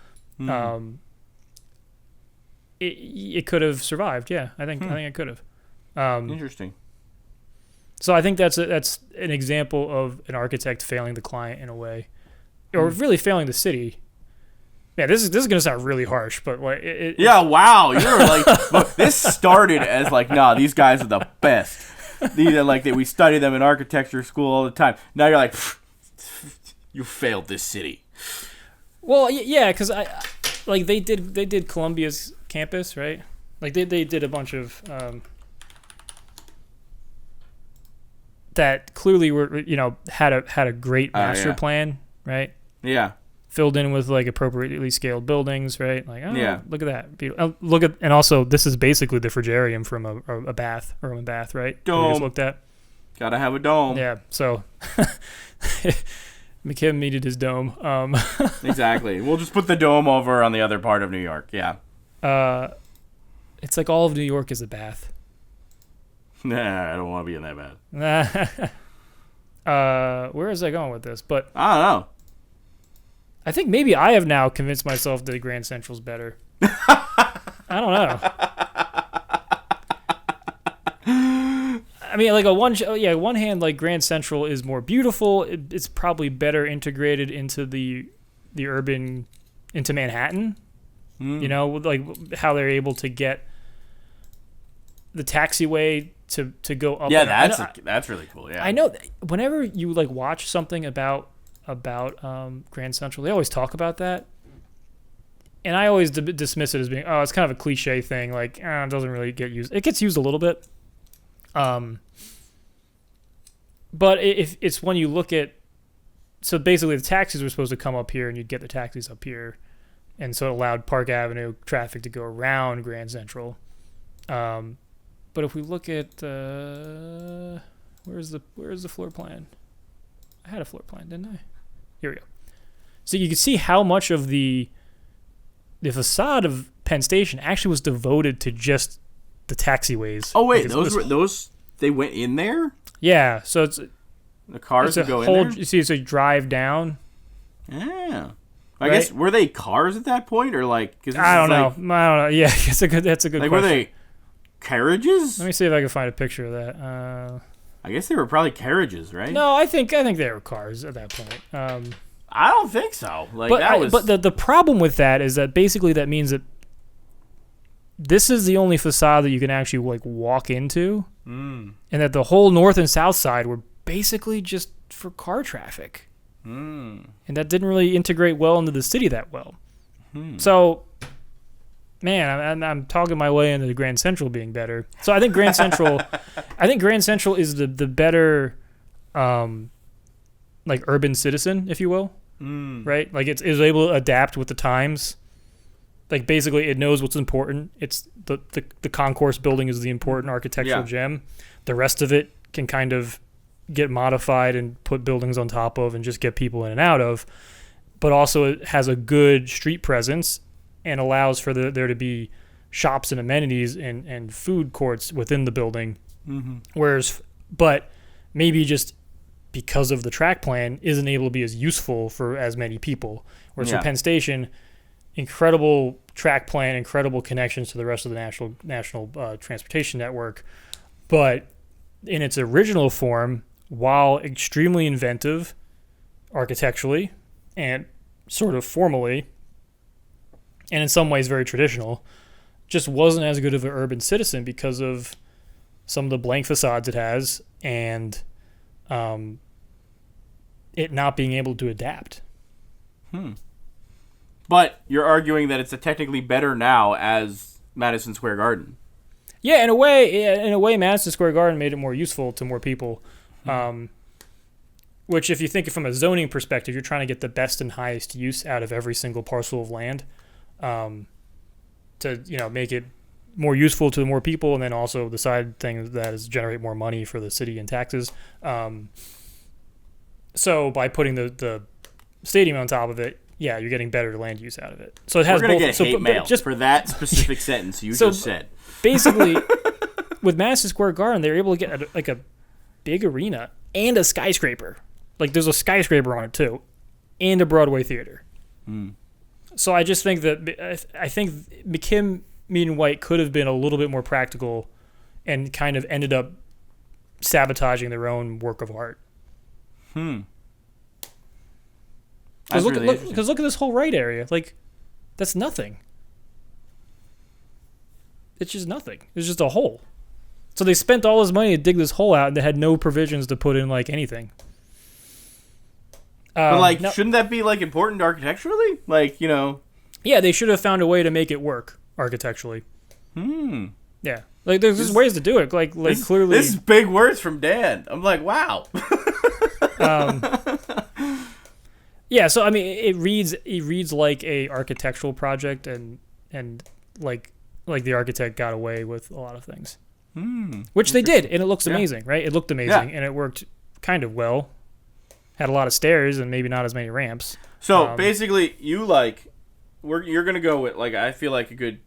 It could have survived. Yeah, I think it could have. Interesting. So I think that's an example of an architect failing the client in a way, or really failing the city. Yeah, this is gonna sound really harsh, but like, wow, you're like, look, this started as like, nah, these guys are the best. These are like we study them in architecture school all the time. Now you're like, you failed this city. Well, yeah, because they did Columbia's campus, right? Like they did a bunch of that clearly were had a great master plan, right? Yeah. Filled in with like appropriately scaled buildings, right? Like, oh, yeah, look at that. And also this is basically the frigarium from a bath, a Roman bath, right? Dome. We just looked at. Gotta have a dome. Yeah. So McKim needed his dome. Exactly. We'll just put the dome over on the other part of New York. Yeah. It's like all of New York is a bath. Nah, I don't want to be in that bad. Where is I going with this? But I don't know. I think maybe I have now convinced myself that Grand Central's better. I don't know. I mean, like one hand, like Grand Central is more beautiful. It's probably better integrated into the urban, into Manhattan. Like how they're able to get the taxiway to go up. Yeah, that's really cool. Yeah, I know. Whenever you like watch something about Grand Central, they always talk about that, and I always dismiss it as being, it's kind of a cliche thing. Like, it doesn't really get used. It gets used a little bit, but if it's when you look at, so basically the taxis were supposed to come up here, and you'd get the taxis up here, and so it allowed Park Avenue traffic to go around Grand Central. But if we look at where's the floor plan? I had a floor plan, didn't I? Here we go. So you can see how much of the facade of Penn Station actually was devoted to just the taxiways. Oh wait, those they went in there. Yeah, so it's the cars that go whole, in there. You see, it's a drive down. Yeah, I guess were they cars at that point or like? Cause I don't know. Yeah, that's a good question. Were they carriages? Let me see if I can find a picture of that. I guess they were probably carriages, right? No, I think they were cars at that point. I don't think so. But the problem with that is that basically that means that this is the only facade that you can actually like walk into, and that the whole north and south side were basically just for car traffic, and that didn't really integrate well into the city that well. So, man, I'm talking my way into the Grand Central being better. So I think Grand Central is the better, like urban citizen, if you will. Right? Like it's able to adapt with the times. Like basically it knows what's important. It's the concourse building is the important architectural gem. The rest of it can kind of get modified and put buildings on top of and just get people in and out of. But also it has a good street presence and allows for there to be shops and amenities and food courts within the building. But maybe just because of the track plan, isn't able to be as useful for as many people. Whereas for Penn Station, incredible track plan, incredible connections to the rest of the national transportation network. But in its original form, while extremely inventive architecturally and sort of formally, and in some ways very traditional, just wasn't as good of an urban citizen because of some of the blank facades it has and it not being able to adapt. But you're arguing that it's technically better now as Madison Square Garden. Yeah, in a way, Madison Square Garden made it more useful to more people. Which, if you think from a zoning perspective, you're trying to get the best and highest use out of every single parcel of land, to make it more useful to more people, and then also the side thing that is generate more money for the city and taxes. So by putting the stadium on top of it, you're getting better land use out of it. So it has We're gonna both. Get hate mail just for that specific sentence you just said. Basically, with Madison Square Garden, they're able to get a big arena and a skyscraper. Like there's a skyscraper on it too, and a Broadway theater. So I just think that I think McKim, Mead and White could have been a little bit more practical, and kind of ended up sabotaging their own work of art. Because look at this whole right area. Like, that's nothing. It's just nothing. It's just a hole. So they spent all this money to dig this hole out, and they had no provisions to put in like anything. But shouldn't that be like important architecturally? Like, Yeah, they should have found a way to make it work architecturally. Yeah, like there's just ways to do it. Like clearly, this is big words from Dan. I'm like, wow. Yeah, so I mean, it reads like a architectural project, and like the architect got away with a lot of things, which they did, and it looks amazing, right? It looked amazing, and it worked kind of well. Had a lot of stairs and maybe not as many ramps. So basically, you're gonna go with I feel like a good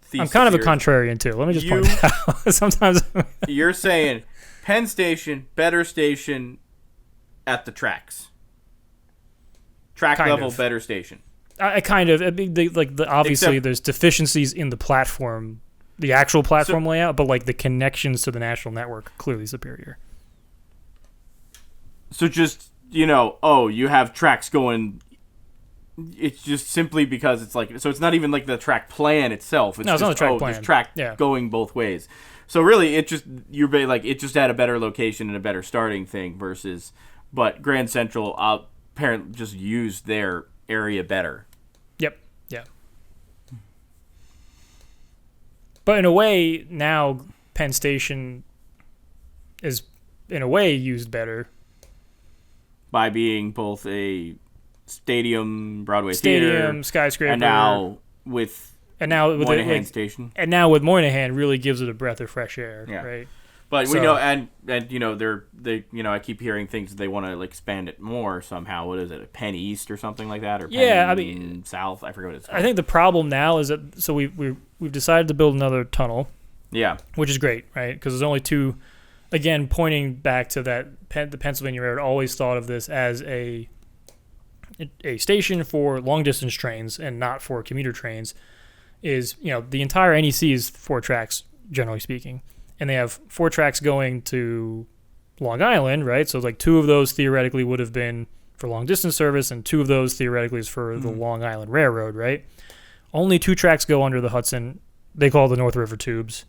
thesis. I'm kind of a contrarian too. Let me just point that out. Sometimes you're saying Penn Station, better station at the tracks. Track level, better station. Obviously there's deficiencies in the platform, the actual platform layout, but like the connections to the national network are clearly superior. So just you have tracks going. It's just simply because it's so it's not even like the track plan itself. It's not the track plan. Just track going both ways. So really, it just it just had a better location and a better starting thing versus, but Grand Central apparently just used their area better. Yep. Yeah. But in a way, now Penn Station is in a way used better by being both a Broadway theater, skyscraper, and now with Moynihan Station, and now with Moynihan really gives it a breath of fresh air, right? But we know, and they I keep hearing things that they want to expand it more somehow. What is it, Penn East or something like that, or Penn South? I forget what it's called. I think the problem now is that we've decided to build another tunnel, Yeah. which is great, right? Because there's only two. Again, pointing back to that, the Pennsylvania Railroad always thought of this as a station for long distance trains and not for commuter trains. Is the entire NEC is 4 tracks, generally speaking, and they have 4 tracks going to Long Island, right? So like 2 of those theoretically would have been for long distance service, and 2 of those theoretically is for the Long Island Railroad, right? Only 2 tracks go under the Hudson. They call it the North River Tubes.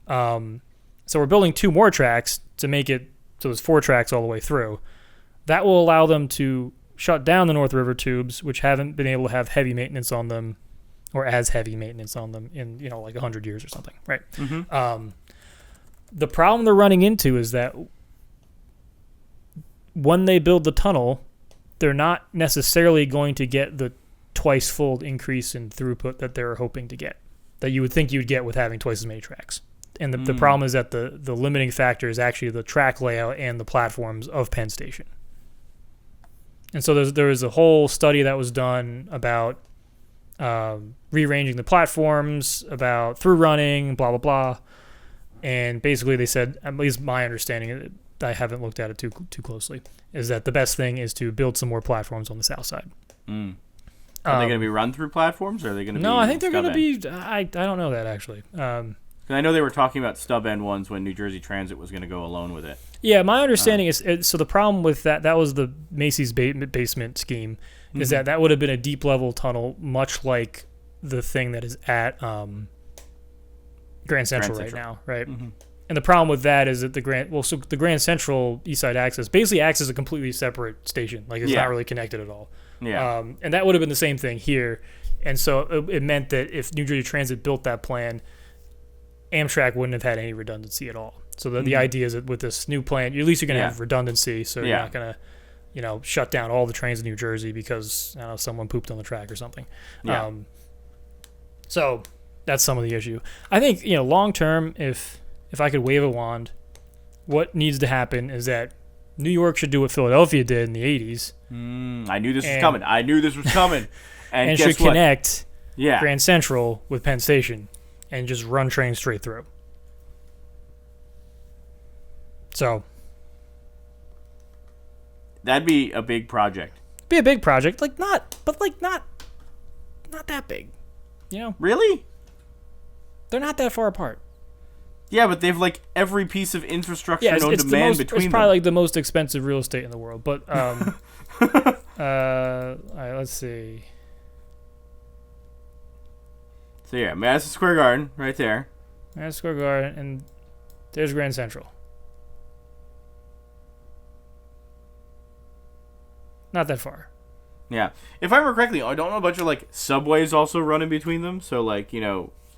So we're building 2 more tracks to make it so there's 4 tracks all the way through. That will allow them to shut down the North River Tubes, which haven't been able to have heavy maintenance on them, or as heavy maintenance on them in like 100 years or something, right? Mm-hmm. The problem they're running into is that when they build the tunnel, they're not necessarily going to get the twice-fold increase in throughput that they're hoping to get, that you would think you'd get with having twice as many tracks. And the problem is that the limiting factor is actually the track layout and the platforms of Penn Station. And so there was a whole study that was done about rearranging the platforms, about through running, blah, blah, blah. And basically they said, at least my understanding, I haven't looked at it too closely, is that the best thing is to build some more platforms on the south side. Mm. Are they going to be run through platforms, or are they going to be? No, I think they're going to be. I don't know that actually. I know they were talking about stub end ones when New Jersey Transit was going to go alone with it. Yeah, my understanding is so. The problem with that was the Macy's basement scheme, is that would have been a deep level tunnel, much like the thing that is at Grand Central right now, right? Mm-hmm. And the problem with that is that the Grand Central East Side Access basically acts as a completely separate station, like it's not really connected at all. Yeah. And that would have been the same thing here, and so it meant that if New Jersey Transit built that plan, Amtrak wouldn't have had any redundancy at all. So the idea is that with this new plan, at least you're going to have redundancy, so you're not going to, shut down all the trains in New Jersey because someone pooped on the track or something. Yeah. So that's some of the issue. I think long term, if I could wave a wand, what needs to happen is that New York should do what Philadelphia did in the 80s. I knew this was coming. And should what? Connect Grand Central with Penn Station and just run trains straight through. So that'd be a big project. Be a big project, not that big. Really? They're not that far apart. Yeah, but they've every piece of infrastructure known to man between them. It's probably the most expensive real estate in the world. But all right, let's see. So yeah, Madison Square Garden right there. Madison Square Garden, and there's Grand Central. Not that far. Yeah. If I remember correctly, I don't know a bunch of subways also running between them, so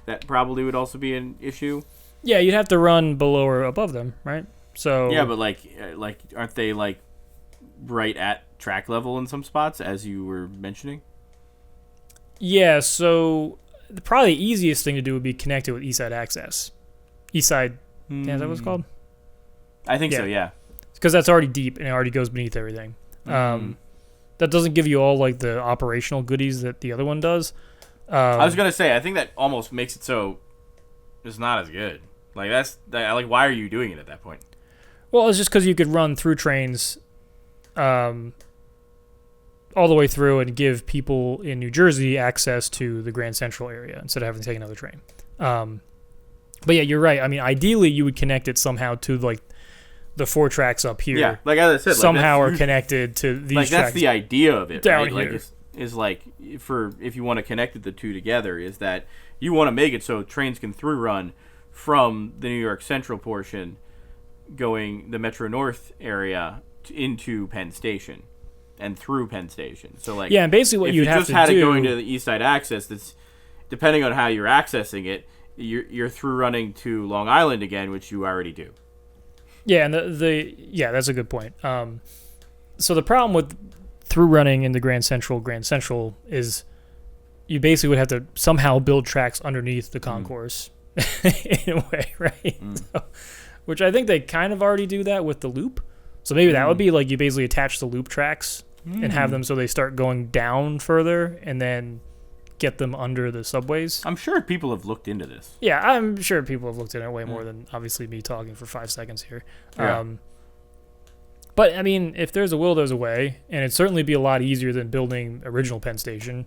that probably would also be an issue. Yeah, you'd have to run below or above them, right? So yeah, but aren't they right at track level in some spots, as you were mentioning? Yeah, so probably the easiest thing to do would be connect it with East Side Access. East Side, is that what it's called? I think so, yeah. Because that's already deep and it already goes beneath everything. That doesn't give you all the operational goodies that the other one does. I was gonna say, I think that almost makes it so it's not as good. Why are you doing it at that point? Well, it's just because you could run through trains, all the way through and give people in New Jersey access to the Grand Central area instead of having to take another train. But yeah, you're right. I mean, ideally, you would connect it somehow to the 4 tracks up here. Yeah, as I said, somehow are connected to these tracks. That's the idea of it, down right? here. Is if you want to connect the two together, is that you want to make it so trains can through run from the New York Central portion, going the Metro North area into Penn Station, and through Penn Station. So and basically what you'd have to do, if you just had it going to the East Side Access, that's depending on how you're accessing it, you're through running to Long Island again, which you already do. Yeah, and that's a good point. So the problem with through running in the Grand Central is you basically would have to somehow build tracks underneath the concourse in a way, right? So, which I think they kind of already do that with the loop. So maybe that would be you basically attach the loop tracks and have them so they start going down further and then get them under the subways. I'm sure people have looked into this. Yeah, I'm sure people have looked at it way more than obviously me talking for 5 seconds here. Yeah. But I mean, if there's a will, there's a way, and it'd certainly be a lot easier than building original Penn Station.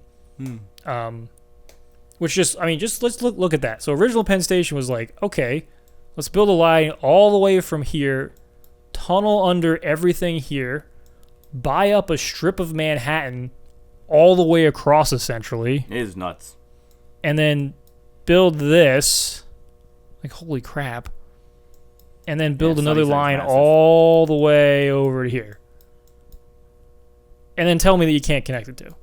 Which just let's look at that. So original Penn Station was like, okay, let's build a line all the way from here, tunnel under everything here, buy up a strip of Manhattan all the way across essentially. It is nuts. And then build this, like holy crap. And then build another line all the way over to here. And then tell me that you can't connect the two.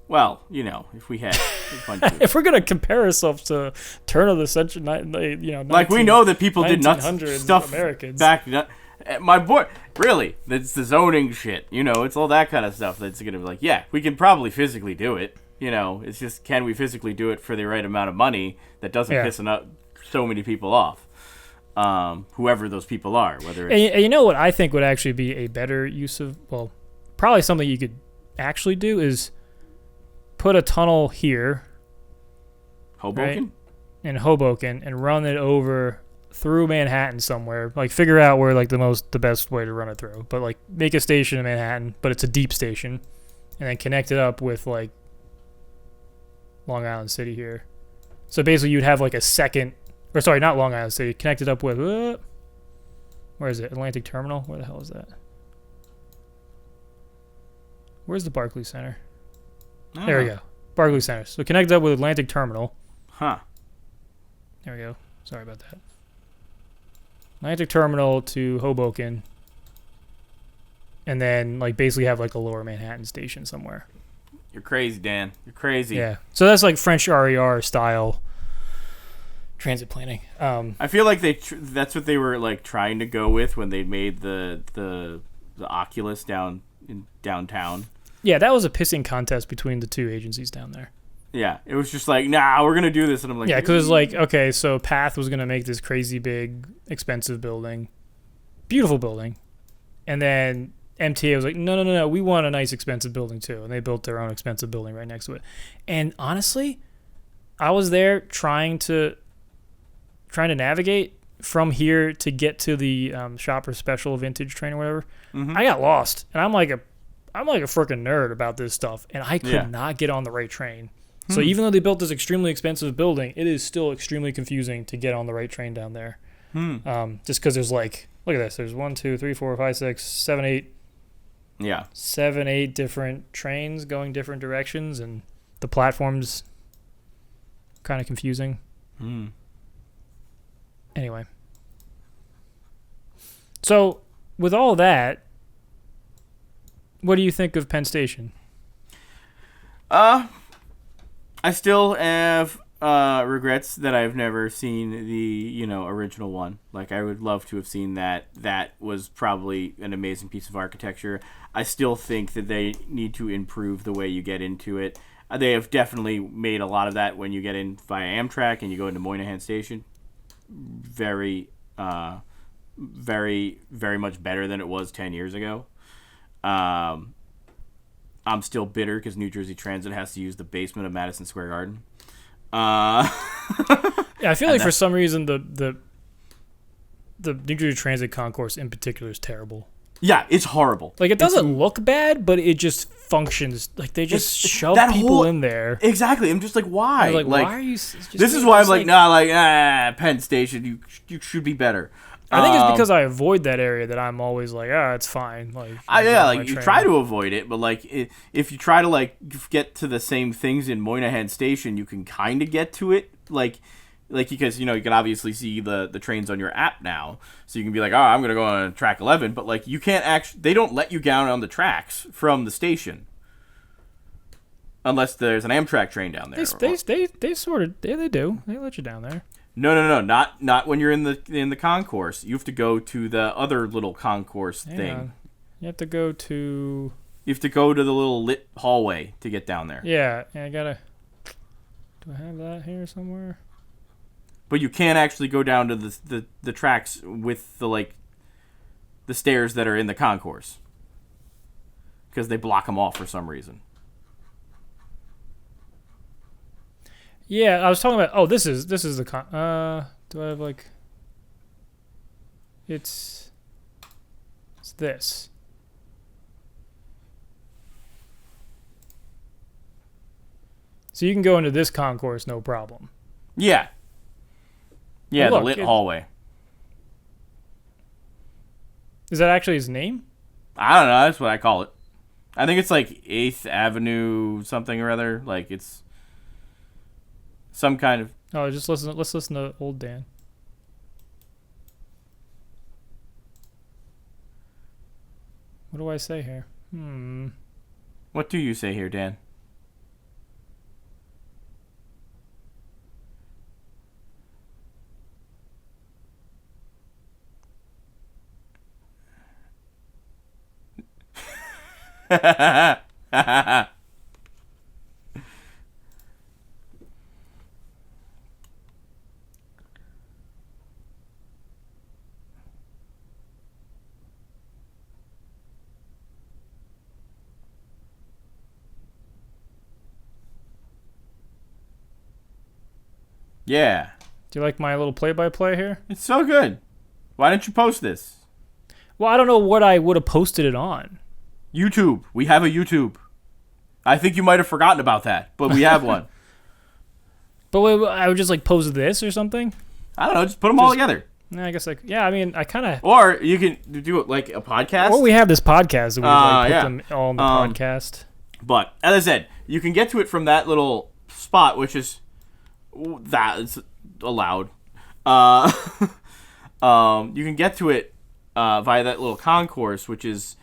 Well, if we had a bunch of... If we're going to compare ourselves to turn of the century, like we know that people did nuts stuff Americans. Back my boy, really, it's the zoning shit. It's all that kind of stuff that's going to be like, yeah, we can probably physically do it. It's just, can we physically do it for the right amount of money that doesn't piss so many people off? Whoever those people are, whether it's... And you know what I think would actually be a better use of, well, probably something you could actually do is put a tunnel here. Hoboken? Right, in Hoboken, and run it over through Manhattan somewhere. Like, figure out where, like, the best way to run it through. But, like, make a station in Manhattan, but it's a deep station. And then connect it up with, like, Long Island City here. So basically you'd have, like, a second... Or, sorry, not Long Island City. Connect it up with... where is it? Atlantic Terminal? Where the hell is that? Where's the Barclays Center? There we go. Barclays Center. So connect it up with Atlantic Terminal. Huh. There we go. Sorry about that. Atlantic Terminal to Hoboken. And then, like, basically have, like, a lower Manhattan station somewhere. You're crazy, Dan. You're crazy. Yeah. So that's, like, French RER style transit planning. I feel like that's what they were, like, trying to go with when they made the Oculus downtown. Yeah, that was a pissing contest between the two agencies down there. Yeah, it was just like, nah, we're going to do this. And I'm like... Yeah, because it was like, okay, so Path was going to make this crazy big, expensive building. Beautiful building. And then MTA was like, no, we want a nice, expensive building too. And they built their own expensive building right next to it. And honestly, I was there trying to navigate from here to get to the Shopper Special Vintage train or whatever. Mm-hmm. I got lost. And I'm like a freaking nerd about this stuff, and I could not get on the right train. So even though they built this extremely expensive building, it is still extremely confusing to get on the right train down there. Just because there's like, look at this. There's 1, 2, 3, 4, 5, 6, 7, 8. Yeah. 7, 8 different trains going different directions, and the platform's kind of confusing. Anyway. So with all that, what do you think of Penn Station? I still have regrets that I've never seen the original one. Like, I would love to have seen that. That was probably an amazing piece of architecture. I still think that they need to improve the way you get into it. They have definitely made a lot of that when you get in via Amtrak and you go into Moynihan Station. Very, very, very much better than it was 10 years ago. I'm still bitter because New Jersey Transit has to use the basement of Madison Square Garden. Yeah, I feel like for some reason the New Jersey Transit concourse in particular is terrible. Yeah, it's horrible. Like, it doesn't look bad, but it just functions. Like, they just shove people in there. Exactly. I'm just like, why? Like, why are you... This is why I'm like, Penn Station, you should be better. I think it's because I avoid that area that I'm always like, it's fine. Like, you try to avoid it, but like if you try to like get to the same things in Moynihan Station, you can kind of get to it, like because you can obviously see the trains on your app now, so you can be like, I'm gonna go on track 11, but like you can't actually. They don't let you down on the tracks from the station unless there's an Amtrak train down there. They sort of they do. They let you down there. No, not when you're in the concourse. You have to go to the other little concourse thing. You have to go to... You have to go to the little lit hallway to get down there. Yeah, I gotta... Do I have that here somewhere? But you can't actually go down to the tracks with the stairs that are in the concourse. Because they block them off for some reason. Yeah, I was talking about. Oh, this is the do I have like? It's this. So you can go into this concourse, no problem. Yeah. Yeah, Look, the lit hallway. Is that actually his name? I don't know. That's what I call it. I think it's like 8th Avenue something or other. Like it's some kind of... Oh, just listen. Let's listen to old Dan. What do I say here? What do you say here, Dan? Yeah. Do you like my little play-by-play here? It's so good. Why didn't you post this? Well, I don't know what I would have posted it on. YouTube. We have a YouTube. I think you might have forgotten about that, but we have one. But wait, I would just like post this or something. I don't know. Just put them all together. I guess like I mean I kind of. Or you can do it like a podcast. Well, we have this podcast. We like put them all in the podcast. But as I said, you can get to it from that little spot, which is that is allowed. You can get to it via that little concourse, which is,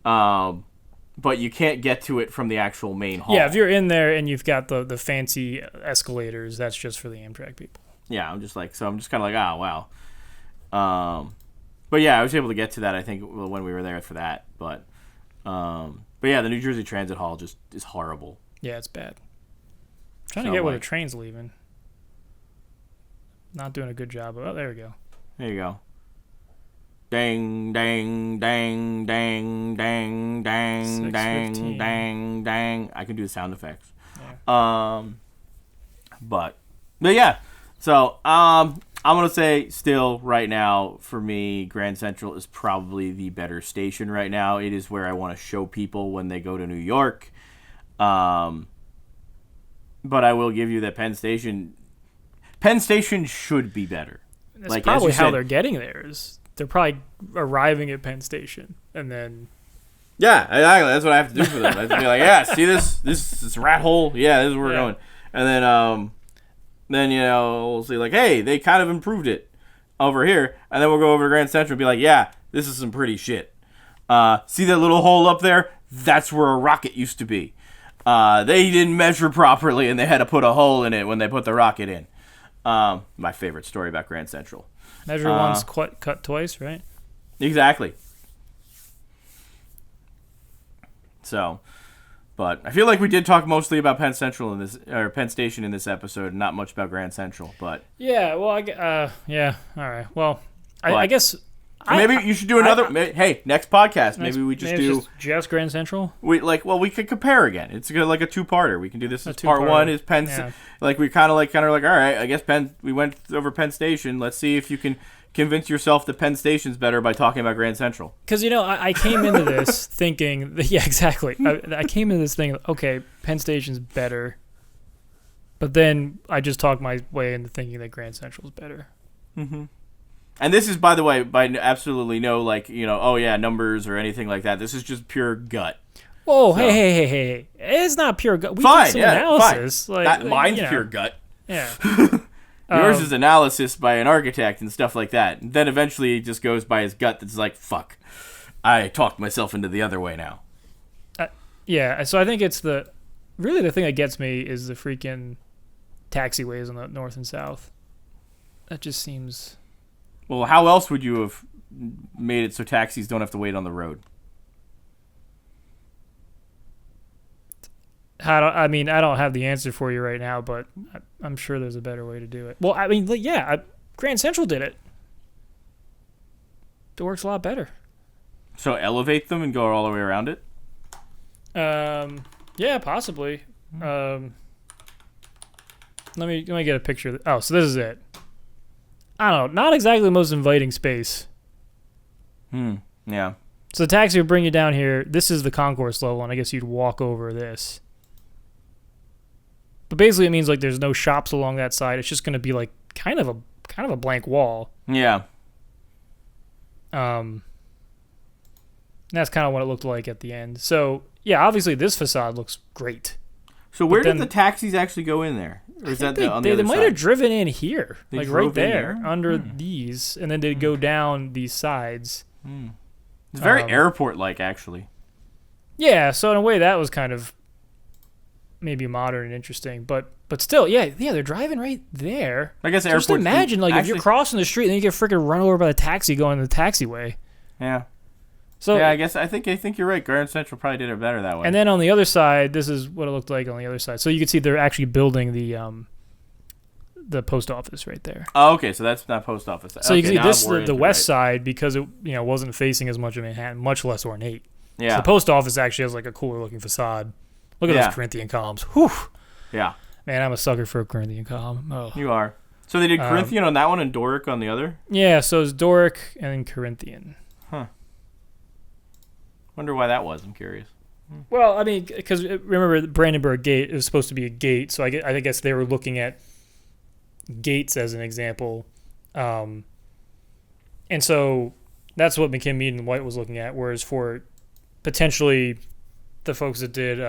but you can't get to it from the actual main hall. Yeah, if you're in there and you've got the fancy escalators, that's just for the Amtrak people. Yeah, I'm just kind of like, oh wow. But yeah, I was able to get to that. I think when we were there for that, but yeah, the New Jersey Transit Hall just is horrible. Yeah, it's bad. I'm trying to get where the train's leaving. Not doing a good job. Oh, there we go. There you go. Dang, dang, dang, dang, dang, dang, dang, dang, dang. I can do the sound effects. Yeah. But yeah. So, I'm going to say still right now for me, Grand Central is probably the better station right now. It is where I want to show people when they go to New York. But I will give you that Penn Station should be better. That's like, probably how they're getting there is they're probably arriving at Penn Station and then... Yeah, exactly. That's what I have to do for them. I have to be like, yeah, see this rat hole? Yeah, this is where we're going. And then, we'll see, like, hey, they kind of improved it over here. And then we'll go over to Grand Central and be like, yeah, this is some pretty shit. See that little hole up there? That's where a rocket used to be. They didn't measure properly, and they had to put a hole in it when they put the rocket in. My favorite story about Grand Central. Measure once, cut twice, right? Exactly. So... But I feel like we did talk mostly about Penn Station in this episode, and not much about Grand Central. But yeah, well, yeah, all right. Well, I guess maybe you should do another. Hey, next podcast, maybe we just Grand Central. We could compare again. It's like a two-parter. We can do this as part one. Is Penn? Yeah. Like we kind of like all right. I guess we went over Penn Station. Let's see if you can convince yourself that Penn Station's better by talking about Grand Central. Because, I came into this thinking... Yeah, exactly. I came into this thinking, okay, Penn Station's better. But then I just talked my way into thinking that Grand Central's better. Mm-hmm. And this is, by the way, by absolutely no, numbers or anything like that. This is just pure gut. Whoa, so. Hey. It's not pure gut. We did some analysis. Fine. Mine's pure gut. Yeah. Yours is analysis by an architect and stuff like that. And then eventually he just goes by his gut that's like, fuck, I talked myself into the other way now. Yeah, so I think it's the thing that gets me is the freaking taxiways on the north and south. That just seems... Well, how else would you have made it so taxis don't have to wait on the road? I don't have the answer for you right now, but I'm sure there's a better way to do it. Well, Grand Central did it. It works a lot better. So elevate them and go all the way around it? Yeah, possibly. Let me get a picture. Oh, so this is it. I don't know. Not exactly the most inviting space. Yeah. So the taxi would bring you down here. This is the concourse level, and I guess you'd walk over this. But basically, it means like there's no shops along that side. It's just going to be like kind of a blank wall. Yeah. That's kind of what it looked like at the end. So yeah, obviously this facade looks great. So where did the taxis actually go in there? Or is that on the other they might side? have driven in here, They like drove right there, in under these, and then they'd go down these sides. It's very airport-like, actually. Yeah, so in a way that was kind of maybe modern and interesting, but still, yeah, they're driving right there. I guess Just imagine, like, if you're crossing the street and then you get freaking run over by the taxi going to the taxiway. Yeah. So yeah, I think you're right. Grand Central probably did it better that way. And then on the other side, this is what it looked like on the other side. So you can see they're actually building the post office right there. Oh, okay, so that's not post office. So you can see this the west side, because it wasn't facing as much of Manhattan, much less ornate. Yeah. So the post office actually has like a cooler looking facade. Look at those Corinthian columns. Whew. Yeah. Man, I'm a sucker for a Corinthian column. Oh. You are. So they did Corinthian on that one and Doric on the other? Yeah, so it's Doric and then Corinthian. Huh. Wonder why that was. I'm curious. Well, I mean, because remember the Brandenburg Gate is supposed to be a gate, so I guess they were looking at gates as an example. And so that's what McKim, Mead, and White was looking at, whereas for potentially the folks that did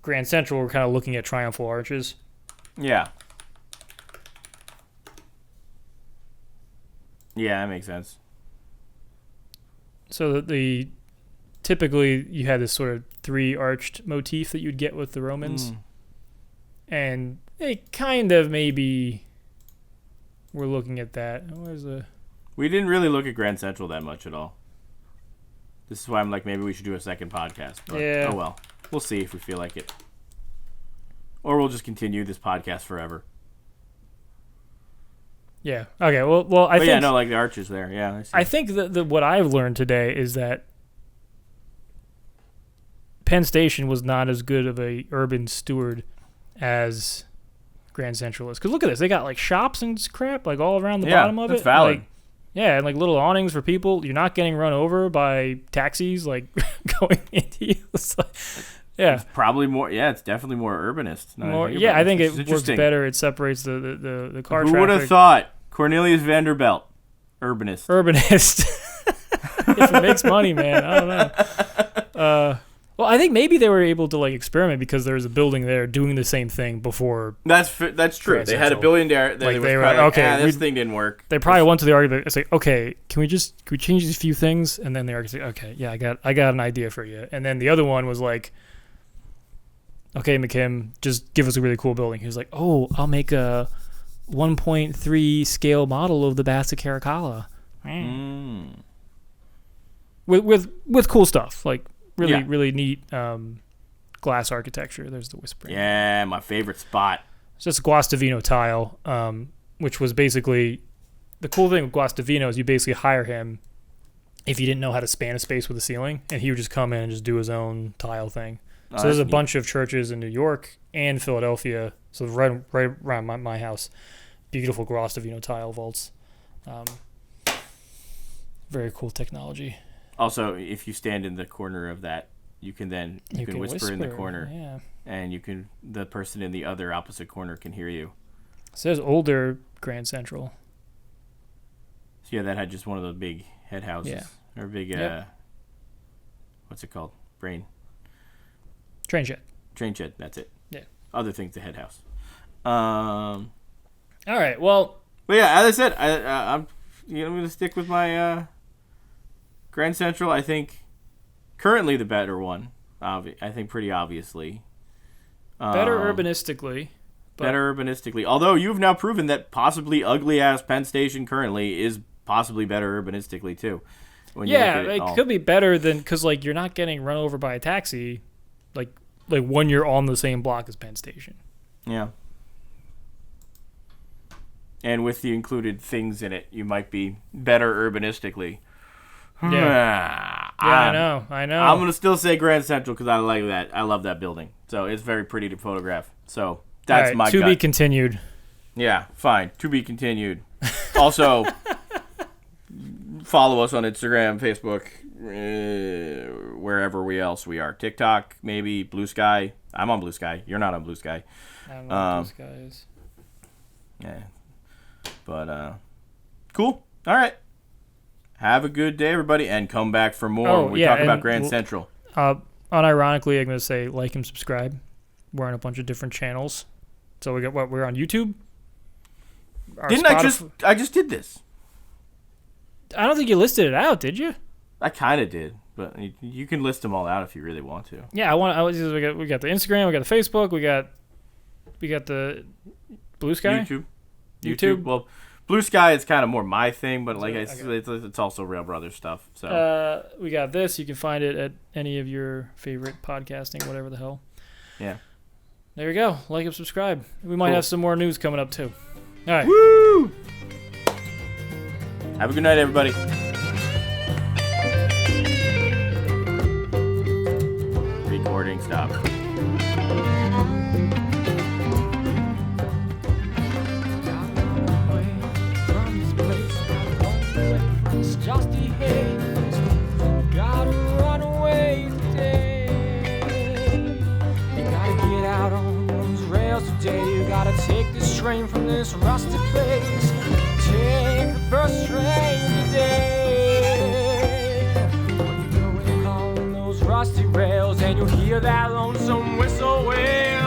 Grand Central were kind of looking at triumphal arches. Yeah. Yeah, that makes sense. So the typically you had this sort of three arched motif that you'd get with the Romans, and they kind of maybe were looking at that. We didn't really look at Grand Central that much at all. This is why I'm like, maybe we should do a second podcast. But, yeah. Oh well, we'll see if we feel like it, or we'll just continue this podcast forever. Yeah. Okay. Well, I think. Yeah, no, like the arches there. Yeah. I think that what I've learned today is that Penn Station was not as good of a urban steward as Grand Central is. Because look at this, they got like shops and crap like all around the bottom of it. That's valid. Like, yeah, and like little awnings for people. You're not getting run over by taxis like going into you. Yeah, it's probably more. Yeah, it's definitely more urbanist. I think it works better. It separates the car traffic. Who would have thought? Cornelius Vanderbilt, urbanist. If it makes money, man, I don't know. Well, I think maybe they were able to like experiment because there was a building there doing the same thing before. That's true. They had a building there. Like they were like, okay, this thing didn't work. They probably went to the argument. It's like, okay, can we change these few things? And then the argument like, okay, yeah, I got an idea for you. And then the other one was like, okay, McKim, just give us a really cool building. He was like, oh, I'll make a 1.3 scale model of the Baths of Caracalla. With cool stuff, like really neat glass architecture. There's the whispering. Yeah, my favorite spot. It's just Guastavino tile, which was basically the cool thing with Guastavino is you basically hire him if you didn't know how to span a space with a ceiling, and he would just come in and just do his own tile thing. So there's a bunch of churches in New York and Philadelphia, so right around my house, beautiful Guastavino tile vaults. Very cool technology. Also, if you stand in the corner of that, you can whisper in the corner, and the person in the other opposite corner can hear you. So there's older Grand Central. So yeah, that had just one of those big head houses or big what's it called? Train shed. That's it. Yeah. Other things, the head house. All right. Well. But yeah, as I said, I'm going to stick with my Grand Central. I think currently the better one. I think pretty obviously. Better urbanistically. Better urbanistically. Although you've now proven that possibly ugly ass Penn Station currently is possibly better urbanistically too. It could be better than because like you're not getting run over by a taxi. Like when you're on the same block as Penn Station. Yeah. And with the included things in it, you might be better urbanistically. Yeah. I know. I'm going to still say Grand Central because I like that. I love that building. So it's very pretty to photograph. So That's right, my to gut. be continued. Yeah, fine. To be continued. Also, follow us on Instagram, Facebook, wherever else we are. TikTok, maybe Blue Sky. I'm on Blue Sky. You're not on Blue Sky. I don't know what those guys. Yeah. But, cool. All right. Have a good day, everybody, and come back for more when we talk about Grand Central. Unironically, I'm going to say like and subscribe. We're on a bunch of different channels. So we're on YouTube. I just did this. I don't think you listed it out, did you? I kind of did, but you can list them all out if you really want to. Yeah, we got the Instagram, we got the Facebook, we got the Blue Sky, YouTube. Well, Blue Sky is kind of more my thing, but like I said, it's also Railbrothers stuff. So we got this. You can find it at any of your favorite podcasting, whatever the hell. Yeah. There you go. Like and subscribe. We might have some more news coming up too. All right. Woo! Have a good night, everybody. Recording stop. Just the haze. Gotta run away today. You gotta get out on those rails today. You gotta take this train from this rusty place. Take the first train today. When you're going on those rusty rails and you hear that lonesome whistle wail.